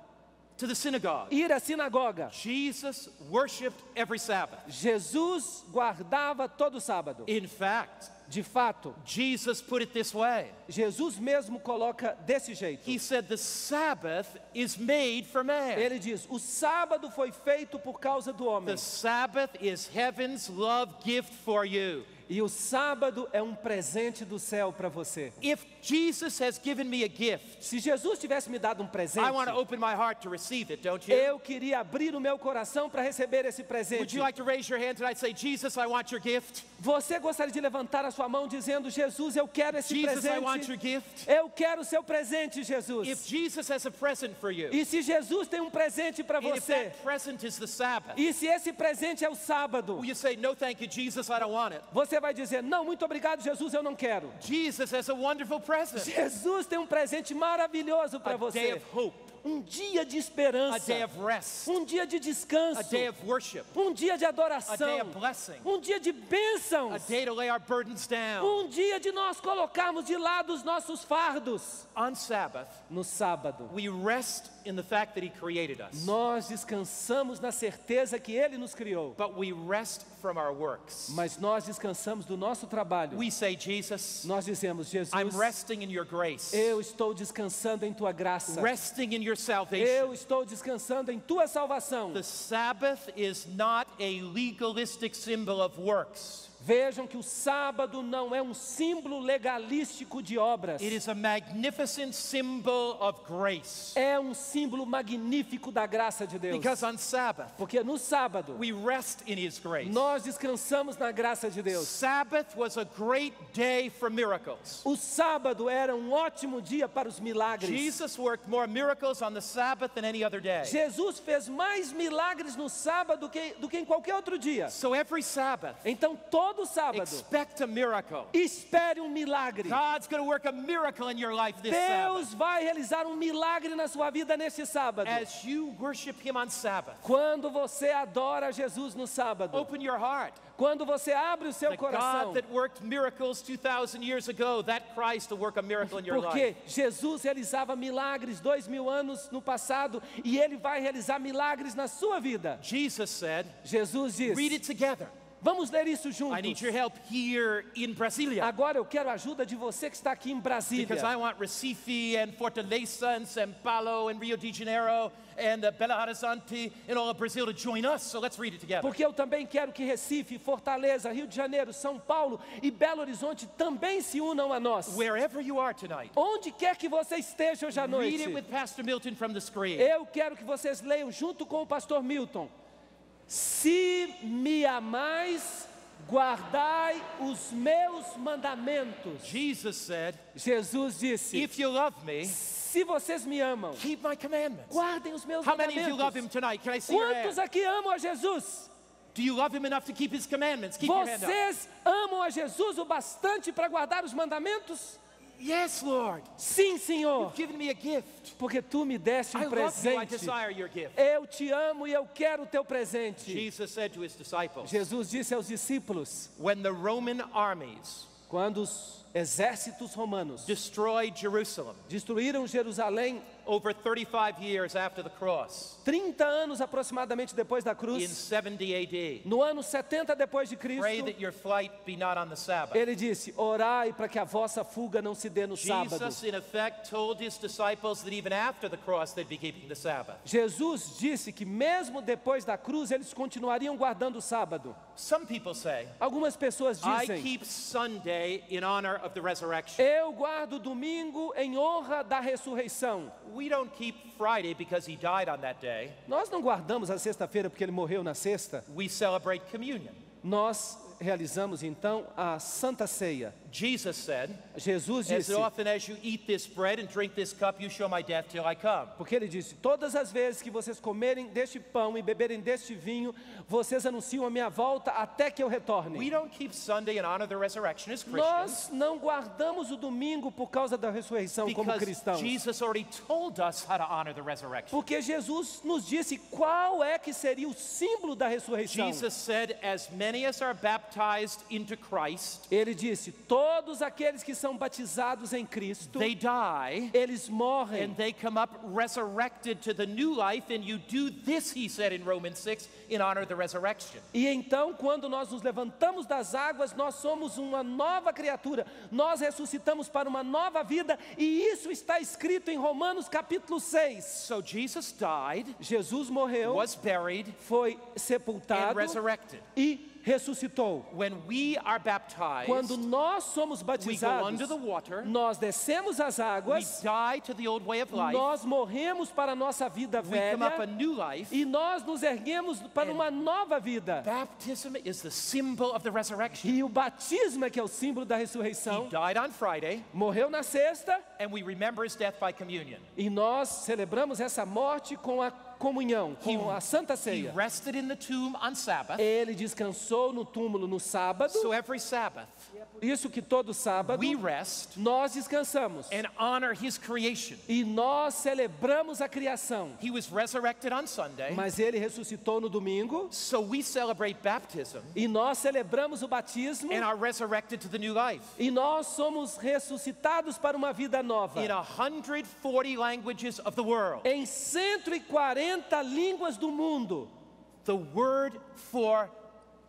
to the synagogue. ir à sinagoga. Jesus worshiped every Sabbath. Jesus guardava todo sábado. In fact, De fato, Jesus put it this way. Jesus mesmo coloca desse jeito. He said the Sabbath is made for man. Ele diz, o sábado foi feito por causa do homem. The Sabbath is heaven's love gift for you. E o sábado é um presente do céu para você. If Jesus has given me a gift, Se Jesus tivesse me dado um presente, I want to open my heart to receive it, don't you? eu queria abrir o meu coração para receber esse Would presente. you like to raise your hand tonight and say, Jesus, I want your gift? Você gostaria de levantar a sua mão dizendo, Jesus, eu quero esse Jesus, I want presente. your gift. Eu quero o seu presente, Jesus. If Jesus has a present for you, E se Jesus tem um presente para and if você, that present is the Sabbath, e se esse presente é o sábado, will you say, no thank you, Jesus, I don't want it? você vai dizer, não, muito obrigado, Jesus, eu não quero. Jesus has a wonderful present. Jesus tem um presente maravilhoso para A day você. of hope, Um dia de a esperança, day of rest, um dia de a descanso, day of worship, um dia de a day adoração, of blessing, um dia de a bênçãos, day to lay our burdens down. um dia de nós colocarmos de lado os nossos fardos. On Sabbath, No sábado, we rest in the fact that He created us, nós descansamos na certeza que Ele nos criou, but we rest from our works. mas nós descansamos do nosso trabalho. We say, Jesus, Nós dizemos, Jesus, I'm resting in your grace, eu estou descansando em Tua graça, resting in your eu salvation. estou descansando em Tua salvação. The Sabbath is not a legalistic symbol of works. Vejam que o sábado não é um símbolo legalístico de obras. It is a magnificent symbol of grace. É um símbolo magnífico da graça de Deus. Because on Sabbath, Porque no sábado, we rest in His grace. nós descansamos na graça de Deus. Sabbath was a great day for miracles. O sábado era um ótimo dia para os milagres. Jesus worked more miracles on the Sabbath than any other day. Jesus fez mais milagres no sábado do que em qualquer outro dia. So every Sabbath, Então, todo todo sábado, expect a miracle. espere um milagre. God's going to work a miracle in your life this Sabbath. Deus vai realizar um milagre na sua vida neste sábado. As you worship Him on Sabbath, Quando você adora Jesus no sábado, open your heart. quando você abre o seu The coração, God that worked miracles 2,000 years ago, that Christ will work a miracle in your life. porque Jesus realizava milagres 2000 anos no passado e Ele vai realizar milagres na sua vida. Jesus said, Jesus read disse, it together. vamos ler isso I need juntos. your help here in Brasilia. Agora eu quero a ajuda de você que está aqui em Brasília. Because I want Recife and Fortaleza and São Paulo and Rio de Janeiro and Belo Horizonte and all of Brazil to join us. So let's read it together. Porque eu também quero que Recife, Fortaleza, Rio de Janeiro, São Paulo e Belo Horizonte também se unam a nós. Wherever you are tonight, Onde quer que você esteja hoje à read noite, it with Pastor Milton from the screen. eu quero que vocês leiam junto com o pastor Milton. Se me amais, guardai os meus mandamentos. Jesus said, Jesus disse, if you love me, se vocês me amam, keep my commandments. guardem os meus How many of you love mandamentos. Him tonight? Can I see your Quantos hand? aqui amam a Jesus? Do you love Him enough to keep His commandments? Keep your hand up. Vocês amam a Jesus o bastante para guardar os mandamentos? Yes, Lord. Sim, Senhor, You've given me a gift. porque tu me deste I um love you. I presente. desire your gift. Eu te amo e eu quero o teu presente. Jesus said to His disciples, Jesus disse aos discípulos, when the Roman armies quando os exércitos romanos destroyed Jerusalem destruíram Jerusalém over 35 years after the cross, 30 anos aproximadamente depois da in cruz, 70 AD, no ano 70 depois de Cristo, pray that your flight be not on the Sabbath. ele disse, orai para que a vossa fuga não se dê no sábado. Jesus, in effect, told His disciples that even after the cross, they'd be keeping the Sabbath. Jesus disse que mesmo depois da cruz eles continuariam guardando o sábado. Some people say, Algumas pessoas I dizem, keep Sunday in honor of the resurrection. eu guardo domingo em honra da ressurreição. We don't keep Friday because He died on that day. Nós não guardamos a sexta-feira porque ele morreu na sexta. We celebrate communion. Nós realizamos então a Santa Ceia. Jesus said, Jesus as disse, often as you eat this bread and drink this cup, you show my death till I come. porque ele disse, todas as vezes que vocês comerem deste pão e beberem deste vinho, vocês anunciam a minha volta até que eu We retorne. don't keep Sunday in honor of the resurrection as Christians Nós não guardamos o domingo por causa da ressurreição como because cristãos. Jesus already told us how to honor the resurrection. Porque Jesus nos disse qual é que seria o símbolo da ressurreição. Jesus said, as many as are baptized into Christ, Ele disse, todos aqueles que são batizados em Cristo, they die eles morrem. and they come up resurrected to the new life, and you do this, He said in Romans 6, in honor of the resurrection. E então, quando nós nos levantamos das águas, nós somos uma nova criatura. Nós ressuscitamos para uma nova vida, e isso está escrito em Romanos capítulo 6. So Jesus died, Jesus morreu, was buried, foi and sepultado resurrected. e ressuscitou. When we are baptized, Quando nós somos we go batizados, under the water, nós descemos as we águas, die to the old way of life, nós morremos para a nossa vida we come up a velha new life. e nós nos erguemos para uma nova vida. Baptism is the symbol of the resurrection. E o batismo é que é o símbolo da He ressurreição. died on Friday, Morreu na sexta and we remember His death by communion. e nós celebramos essa morte com a comunhão, com a Santa He Ceia. rested in the tomb on Sabbath. Ele descansou no túmulo no sábado, So every Sabbath, isso que todo sábado we rest nós descansamos and honor His creation. e nós celebramos a criação. He was resurrected on Sunday, Mas ele ressuscitou no domingo so we celebrate baptism e nós celebramos o batismo and are resurrected to the new life. e nós somos ressuscitados para uma vida nova. In 140 languages of the world, Em 140 línguas do mundo, the word for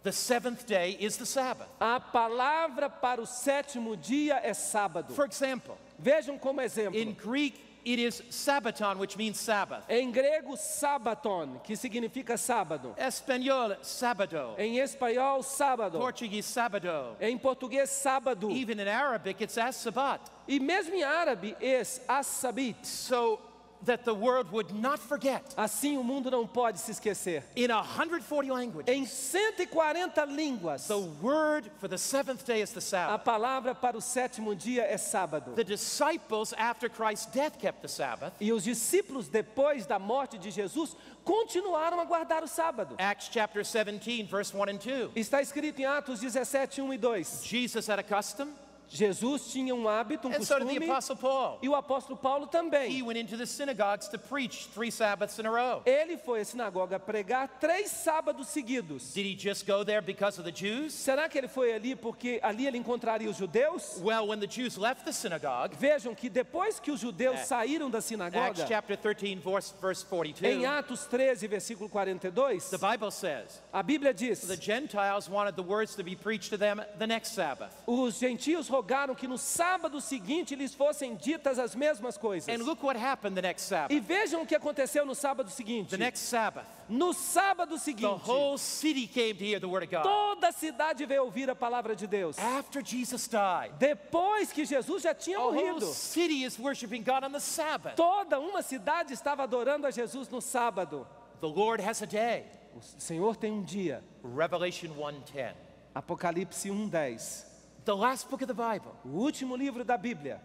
the seventh day is the Sabbath. a palavra para o sétimo dia é sábado. For example, Vejam como exemplo. in Greek, it is Sabbaton, which means Sabbath. Em grego, sabaton, que significa sábado. Espanol, sábado. Em espanhol, sábado. Portuguese, sábado. Em português, sábado. Even in Arabic, it's as-sabat. E mesmo em árabe, es as-sabit. So that the world would not forget. Assim o mundo não pode se esquecer. In 140 languages, Em 140 línguas, the word for the seventh day is the a Sabbath. palavra para o sétimo dia é sábado. The disciples, after Christ's death, kept the Sabbath. E os discípulos, depois da morte de Jesus, continuaram a guardar o sábado. Acts chapter 17, verse 1 and 2. Está escrito em Atos 17, 1 e 2. Jesus had a custom, Jesus tinha um hábito, um and so did the costume, Apostle Paul. e o apóstolo Paulo He também. went into the synagogues to preach 3 Sabbaths in a row. Ele foi à sinagoga pregar 3 sábados seguidos. Did he just go there because of the Jews? Será que ele foi ali porque ali ele encontraria os judeus? Well, when the Jews left the synagogue, Vejam que depois que os judeus saíram da Acts sinagoga, chapter 13, verse 42, em Atos 13, versículo 42, the Bible says, a Bíblia diz: the Gentiles wanted the words to be preached to them the next Sabbath. os gentios rogaram que no sábado seguinte lhes fossem ditas as mesmas coisas. And look what happened the next E Sabbath. vejam o que aconteceu no sábado seguinte. The next Sabbath, No sábado the seguinte, whole city came to hear the word of God. toda a cidade veio ouvir a palavra de Deus. After Jesus died, Depois que Jesus já tinha a whole morrido, city is worshiping God on the Sabbath. toda uma cidade estava adorando a Jesus no sábado. The Lord has a day. O Senhor tem um dia. Revelation 1:10. Apocalipse 1:10. The last book of the Bible. O último livro da Bíblia.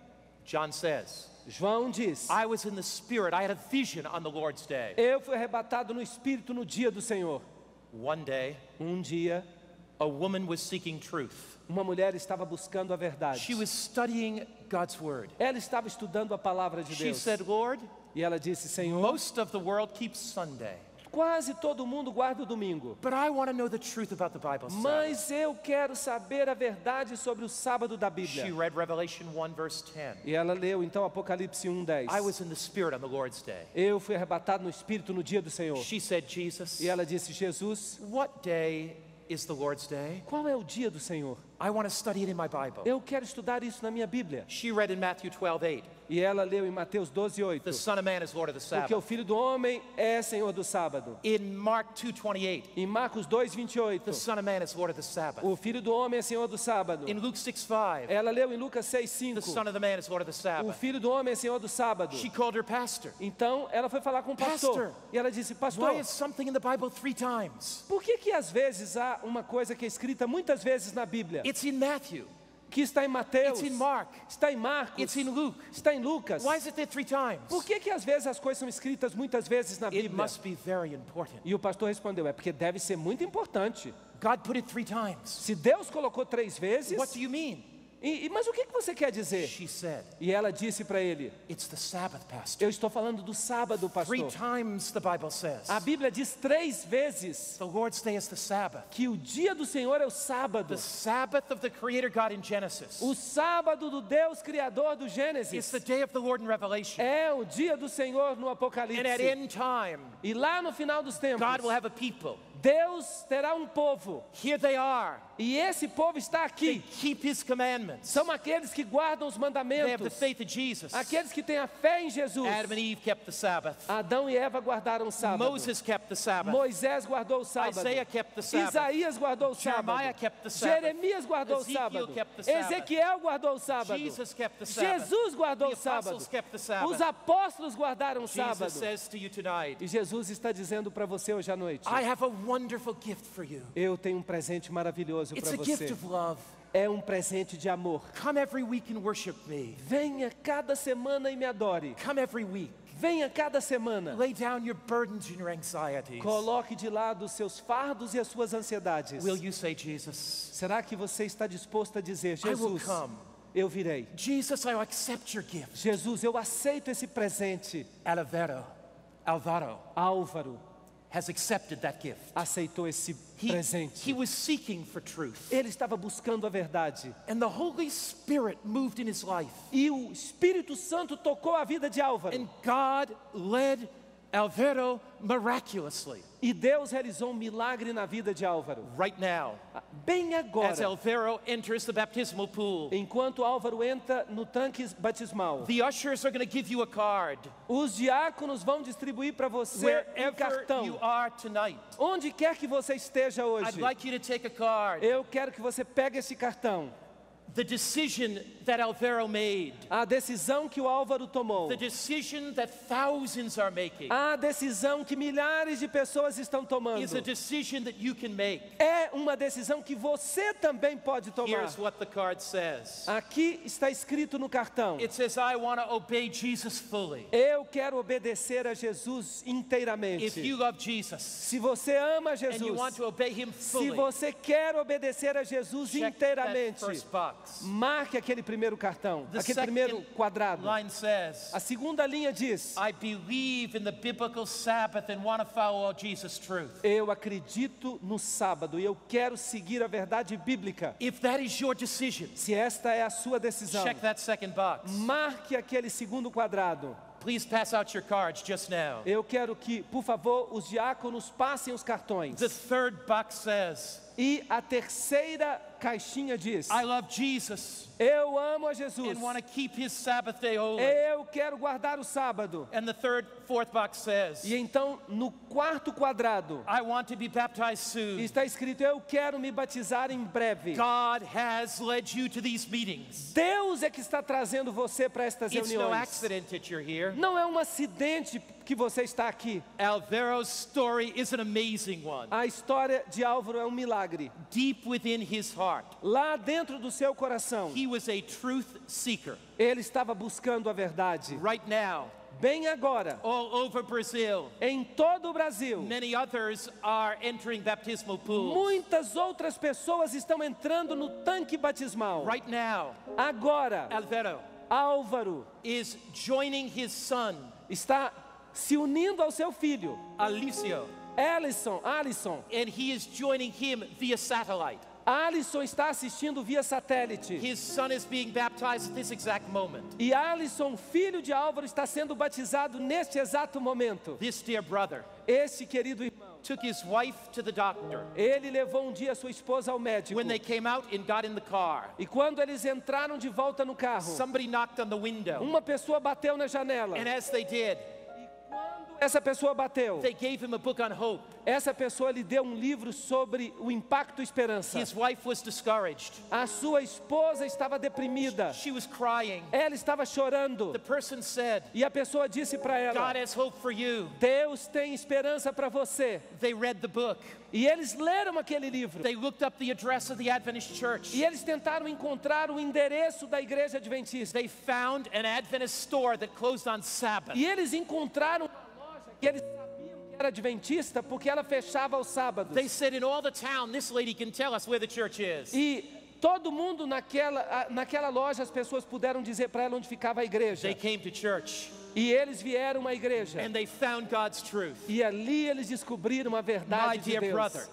John says, João diz: I was in the Spirit. I had a vision on the Lord's day. eu fui arrebatado no Espírito no dia do Senhor. One day, Um dia, a woman was seeking truth. uma mulher estava buscando a verdade. She was studying God's Word. Ela estava estudando a palavra de She Deus. said, Lord, E ela disse: Senhor, most of the world keeps Sunday, quase todo mundo guarda o domingo. but I want to know the truth about the Bible. Sabbath. Mas eu quero saber a verdade sobre o sábado da She Bíblia. read Revelation 1, verse 10. E ela leu então Apocalipse 1:10. I was in the Spirit on the Lord's day. Eu fui arrebatado no Espírito no dia do Senhor. She said, Jesus, E ela disse: Jesus, what day is the Lord's day? qual é o dia do Senhor? I want to study it in my Bible. Eu quero estudar isso na minha Bíblia. She read in Matthew 12:8. E ela leu em Mateus 12:8. The Son of Man is Lord of the Porque o Sabbath. Filho do Homem é Senhor do sábado. In Mark 2:28, Em Marcos 2:28. the Son of Man is Lord of the Sabbath. O Filho do Homem é Senhor do sábado. In Luke 6:5, Ela leu em Lucas the 6:5. Son of the Man is Lord of the O Sabbath. Filho do Homem é Senhor do sábado. She called her pastor. Então ela foi falar com o pastor. Pastor, E ela disse: Why Pastor, is something in the Bible 3 times? por que às vezes há uma coisa que é escrita muitas vezes na Bíblia? It's in Matthew. Que está em Mateus, It's in Mark. está em Marcos, It's in Luke. está em Lucas. Why is it there 3 times? Por que às vezes as coisas são escritas muitas vezes na It Bíblia? must be very important. E o pastor respondeu: é porque deve ser muito importante. God put it 3 times. Se Deus colocou 3 vezes, What do you mean? mas o que você quer dizer? She said, E ela disse para ele: it's the Sabbath, Pastor. eu estou falando do sábado, 3 pastor. times the Bible says. A Bíblia diz 3 vezes The Lord's day is the Sabbath. que o dia do Senhor é o sábado. The Sabbath of the Creator God in Genesis. O sábado do Deus Criador do It's Gênesis the day of the Lord in Revelation. é o dia do Senhor no And at Apocalipse. end time, E lá no final dos tempos, God will have a people. Deus terá um povo. Here they are. E esse povo está They aqui. keep His commandments. São aqueles que guardam os They have the mandamentos. faith in Jesus. Aqueles que têm a fé em Jesus. Adam and Eve kept the Sabbath. Adão e Eva guardaram o sábado. Moses kept the Sabbath. Moisés guardou o sábado. Isaiah kept the Sabbath. Isaías guardou o Jeremiah sábado. kept the Sabbath. Jeremias guardou o Ezekiel sábado. kept the Sabbath. Ezequiel guardou o sábado. Jesus kept the Sabbath. Jesus guardou The o sábado. apostles kept the Sabbath. Os apóstolos guardaram o sábado. Jesus says to you tonight, E Jesus está dizendo para você hoje à noite: I have a wonderful gift for you. eu tenho um presente maravilhoso It's para a gift você. of love. É um presente de amor. Come every week and worship me. Venha cada semana e me adore. Come every week. Venha cada semana. Lay down your burdens and your anxieties. Coloque de lado os seus fardos e as suas ansiedades. Will you say, Jesus, Será que você está disposto a dizer: I will Jesus, come. eu virei. Jesus, I will accept your gift. Jesus, eu aceito esse presente. Alvaro Álvaro has accepted that gift. aceitou esse He presente. was seeking for truth. Ele estava buscando a verdade. And the Holy Spirit moved in his life. E o Espírito Santo tocou a vida de Álvaro. And God led Alvaro miraculously. E Deus realizou um milagre na vida de Álvaro. Right now, Bem as agora, Alvaro enters the baptismal pool, enquanto Álvaro entra no tanque batismal, the ushers are going to give you a card. os diáconos vão distribuir para você um Wherever you cartão. are tonight, Onde quer que você esteja I'd hoje, like you to take a card. eu quero que você pegue esse cartão. The decision that Alvaro made, A decisão que o Álvaro tomou. the decision that thousands are making, A decisão que milhares de pessoas estão tomando. is a decision that you can make. É uma decisão que você também pode tomar. Here's what the card says. Aqui está escrito no cartão. It says, I want to obey Jesus fully. Eu quero obedecer a Jesus inteiramente. If you love Jesus Se você ama and you Jesus, want to obey him se fully, você quer obedecer a Jesus check that inteiramente, first box. marque aquele primeiro cartão, The aquele primeiro second quadrado. line says, A segunda linha diz: I believe in the biblical Sabbath and want to follow Jesus' truth. eu acredito no sábado e eu quero seguir a verdade bíblica. If that is your decision, Se esta é a sua decisão, check that second box. marque aquele segundo quadrado. Please pass out your cards just now. Eu quero que, por favor, os diáconos passem os cartões. The third box says, E a terceira caixinha diz: I love Jesus eu amo a Jesus. and want to keep his Sabbath day holy. Eu quero guardar o sábado. And the fourth box says, E então, no quarto quadrado, I want to be baptized soon. está escrito: eu quero me batizar em breve. God has led you to these meetings. Deus é que está trazendo você para estas It's no reuniões. accident that you're here. Não é um acidente que você está aqui. Alvaro's story is an amazing one. A história de Álvaro é um milagre. Deep within his heart, Lá dentro do seu coração, he was a truth seeker. ele estava buscando a verdade. Right now, Bem agora, all over Brazil, em todo o Brasil, many others are entering baptismal pools. muitas outras pessoas estão entrando no tanque batismal. Right now, Agora, Alvaro Álvaro is joining his son, está se unindo ao seu filho, Alicio, Alisson. and he is joining him via satellite. Alisson está assistindo via satélite. His son is being baptized at this exact moment. E Alisson, filho de Álvaro, está sendo batizado neste exato momento. This dear brother Este querido irmão, took his wife to the doctor. ele levou um dia sua esposa ao médico. When they came out and got in the car, E quando eles entraram de volta no carro, somebody knocked on the window. uma pessoa bateu na janela. And as they did, Essa pessoa bateu. they gave him a book on hope. Essa pessoa lhe deu um livro sobre o impacto esperança. His wife was discouraged. A sua esposa estava deprimida. She was crying. Ela estava chorando. The person said, E a pessoa disse para ela: God has hope for you. Deus tem esperança para você. They read the book. E eles leram aquele livro. They looked up the address of the Adventist church. E eles tentaram encontrar o endereço da igreja adventista. They found an Adventist store that closed on Sabbath. E eles encontraram uma loja que eles sabiam que era adventista porque ela fechava aos sábados. They said, in all the town, this lady can tell us where the church is. E todo mundo naquela loja, as pessoas puderam dizer para ela onde ficava a igreja. They came to church E eles vieram à igreja. and they found God's truth. E ali eles descobriram a verdade My de dear Deus. brother,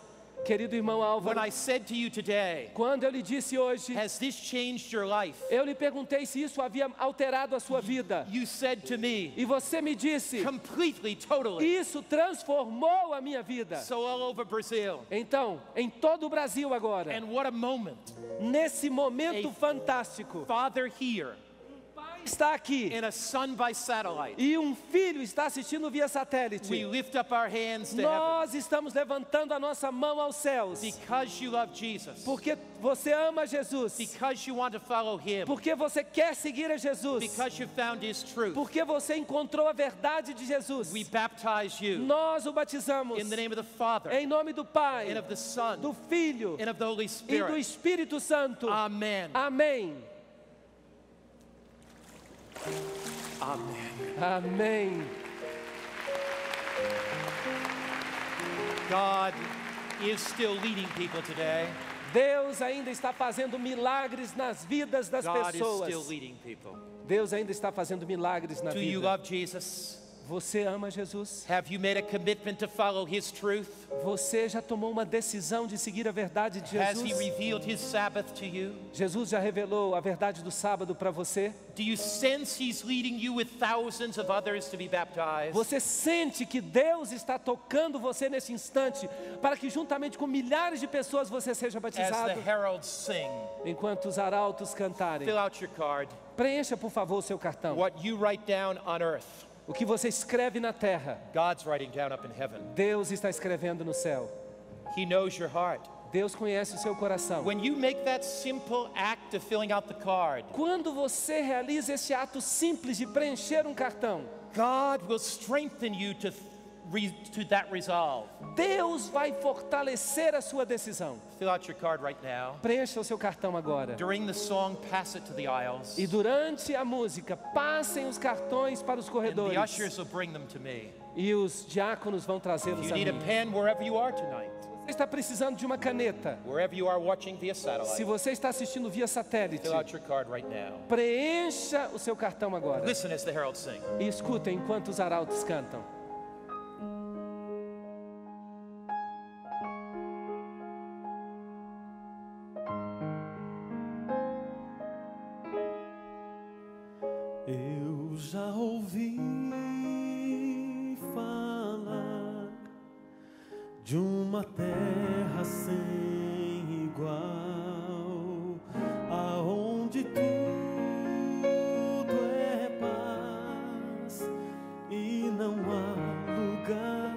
Querido irmão when Álvaro, I said to you today, quando eu lhe disse hoje, has this changed your life? eu lhe perguntei se isso havia alterado a sua vida. You said to me, E você me disse: completely, totally. isso transformou a minha vida. So all over Brazil. Então, em todo o Brasil agora, And what a moment. nesse momento Ei. fantástico, Father here está aqui and a son by satellite. e um filho está assistindo via satélite. We lift up our hands to heaven Nós estamos levantando a nossa mão aos céus, because you love Jesus, porque você ama Jesus, because you want to follow him, porque você quer seguir a Jesus, because you found his truth. porque você encontrou a verdade de Jesus. We baptize you Nós o batizamos in the name of the Father em nome do Pai, and of the Son do Filho and of the Holy e do Spirit. Espírito Santo. Amen. Amém. Amen. Amém. God is still leading people today. Deus ainda está fazendo milagres nas vidas das God is still pessoas. leading people. Deus ainda está fazendo milagres na Do you vida. love Jesus? Você ama Jesus? Have you made a commitment to follow his truth? Você já tomou uma decisão de seguir a verdade de Has he Jesus? revealed his Sabbath to you? Jesus já revelou a verdade do sábado para você? Do you sense he's leading you with thousands of others to be baptized? Você sente que Deus está tocando você nesse instante para que juntamente com milhares de pessoas você seja As the batizado? heralds sing, Enquanto os arautos cantarem. fill out your card. Preencha, por favor, o seu cartão. What you write down on earth, O que você escreve na terra, God's writing down up in heaven. Deus está escrevendo no céu. He knows your heart. Deus conhece o seu coração. When you make that simple act of filling out the card, Quando você realiza esse ato simples de preencher um cartão, God will strengthen you to that resolve. Deus vai fortalecer a sua decisão. Fill out your card right now. Preencha o seu cartão agora. During the song, pass it to the aisles. E durante a música, passem os cartões para os And corredores. the ushers will bring them to me. E os diáconos vão If trazê-los you a need a mim. pen wherever you are tonight, Você está precisando de uma caneta. wherever you are watching via Se satellite, você está assistindo via satélite, fill out your card right now. preencha o seu cartão agora. Listen as the heralds sing. E escutem enquanto os arautos cantam. Eu já ouvi falar de uma terra sem igual, aonde tudo é paz e não há lugar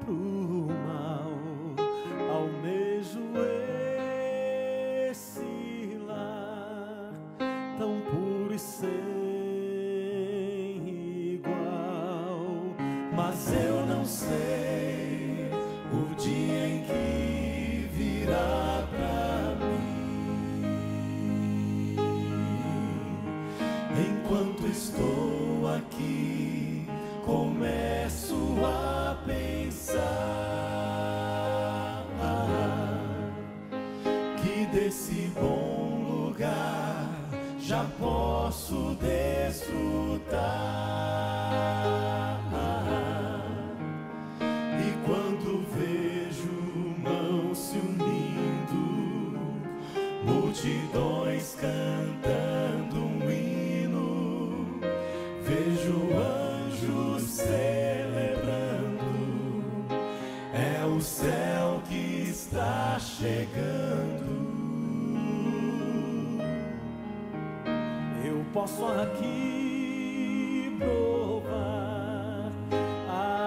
pro mal. Almejo esse lar tão puro e sem mas eu não sei o dia em que virá pra mim. Enquanto estou aqui, começo a pensar que desse bom lugar já posso desfrutar. Multidões cantando um hino, vejo anjos celebrando, é o céu que está chegando. Eu posso aqui provar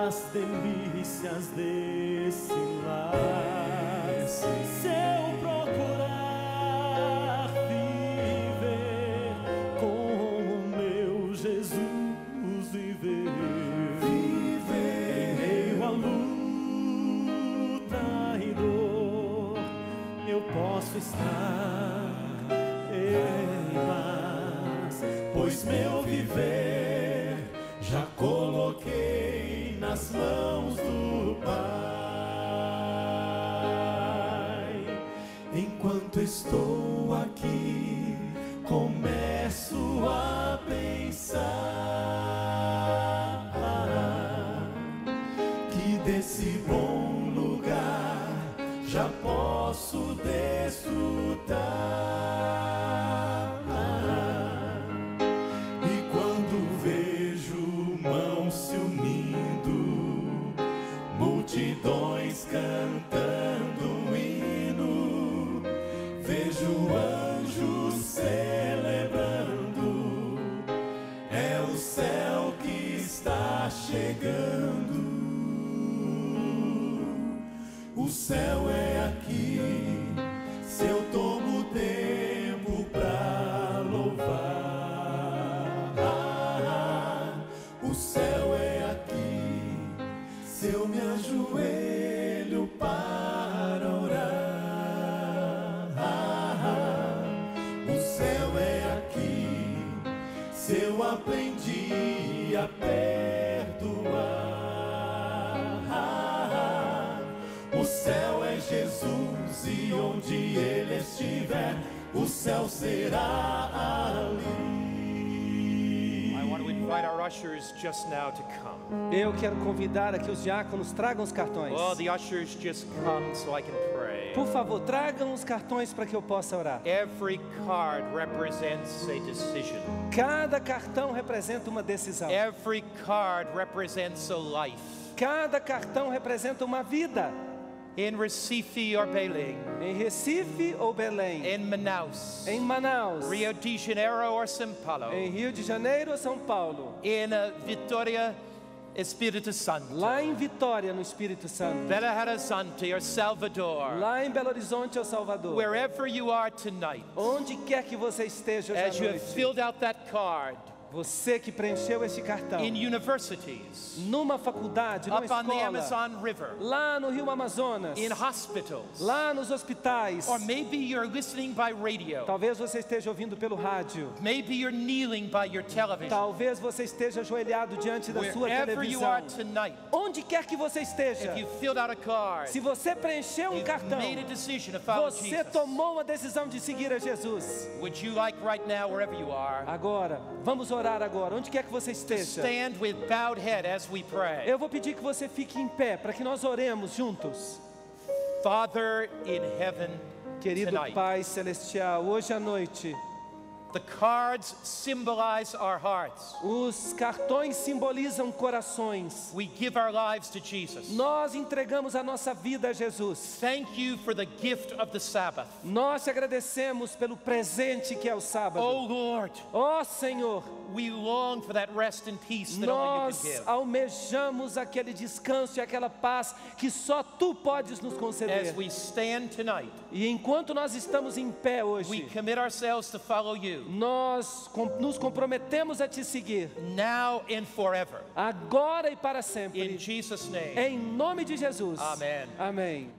as delícias desse lar. Se eu procurar viver como meu Jesus viver, em meio à luta e dor, eu posso estar em paz, pois meu viver já coloquei nas mãos do Pai. Enquanto estou aqui, começo a pensar que desse bom lugar já posso desfrutar. E quando vejo mãos se unindo, multidões cantando um hino, vejo anjos celebrando, é o céu que está chegando. O céu é aqui, se eu tomo tempo pra louvar. O céu é aqui, se eu me ajoelho para orar. O céu é aqui, se eu aprendi a perdoar. O céu é Jesus e onde Ele estiver, o céu será ali. I want to invite our ushers just now to come. Eu quero convidar aqui os diáconos, tragam os cartões. Oh, the ushers just come so I can pray. Por favor, tragam os cartões para que eu possa orar. Every card represents a decision. Cada cartão representa uma decisão. Every card represents a life. Cada cartão representa uma vida. In Recife or Belém, Em Recife ou Belém, in Manaus, em Manaus, Rio de Janeiro or São Paulo, em Rio de Janeiro ou São Paulo, in Vitória, Espírito Santo. lá em Vitória, no Espírito Santo, Belo Horizonte or Salvador. lá em Belo Horizonte ou Salvador, Wherever you are tonight, onde quer que você esteja hoje as à you have noite, filled out that card, você que preencheu este cartão, in universities, numa faculdade, numa up on the escola, Amazon River, lá no Rio Amazonas, in hospitals, lá nos hospitais, or maybe you're listening by radio, talvez você esteja ouvindo pelo rádio, maybe you're kneeling by your television. talvez você esteja ajoelhado diante da sua Wherever you are televisão, tonight, onde quer que você esteja, if you filled out a card, se você preencheu um you've cartão, made a decision to follow você Jesus. tomou uma decisão de seguir a Jesus. Would you like right now, wherever you are, Agora, vamos orar agora, onde quer que você esteja. stand with bowed head as we pray. Eu vou pedir que você fique em pé para que nós oremos juntos. Father in heaven, Querido tonight, Pai Celestial, hoje à noite, the cards symbolize our hearts. os cartões simbolizam corações. We give our lives to Jesus. Nós entregamos a nossa vida a Jesus. Thank you for the gift of the Sabbath. Nós te agradecemos pelo presente que é o sábado. Oh Lord, Ó Senhor, we long for that rest and peace that only you nós can give. almejamos aquele descanso e aquela paz que só Tu podes nos As conceder. we stand tonight, E enquanto nós estamos em pé we hoje, commit ourselves to follow you nós nos comprometemos a Te seguir, now and forever. agora e para In sempre. Jesus' name. Em nome de Jesus. Amém. Amém.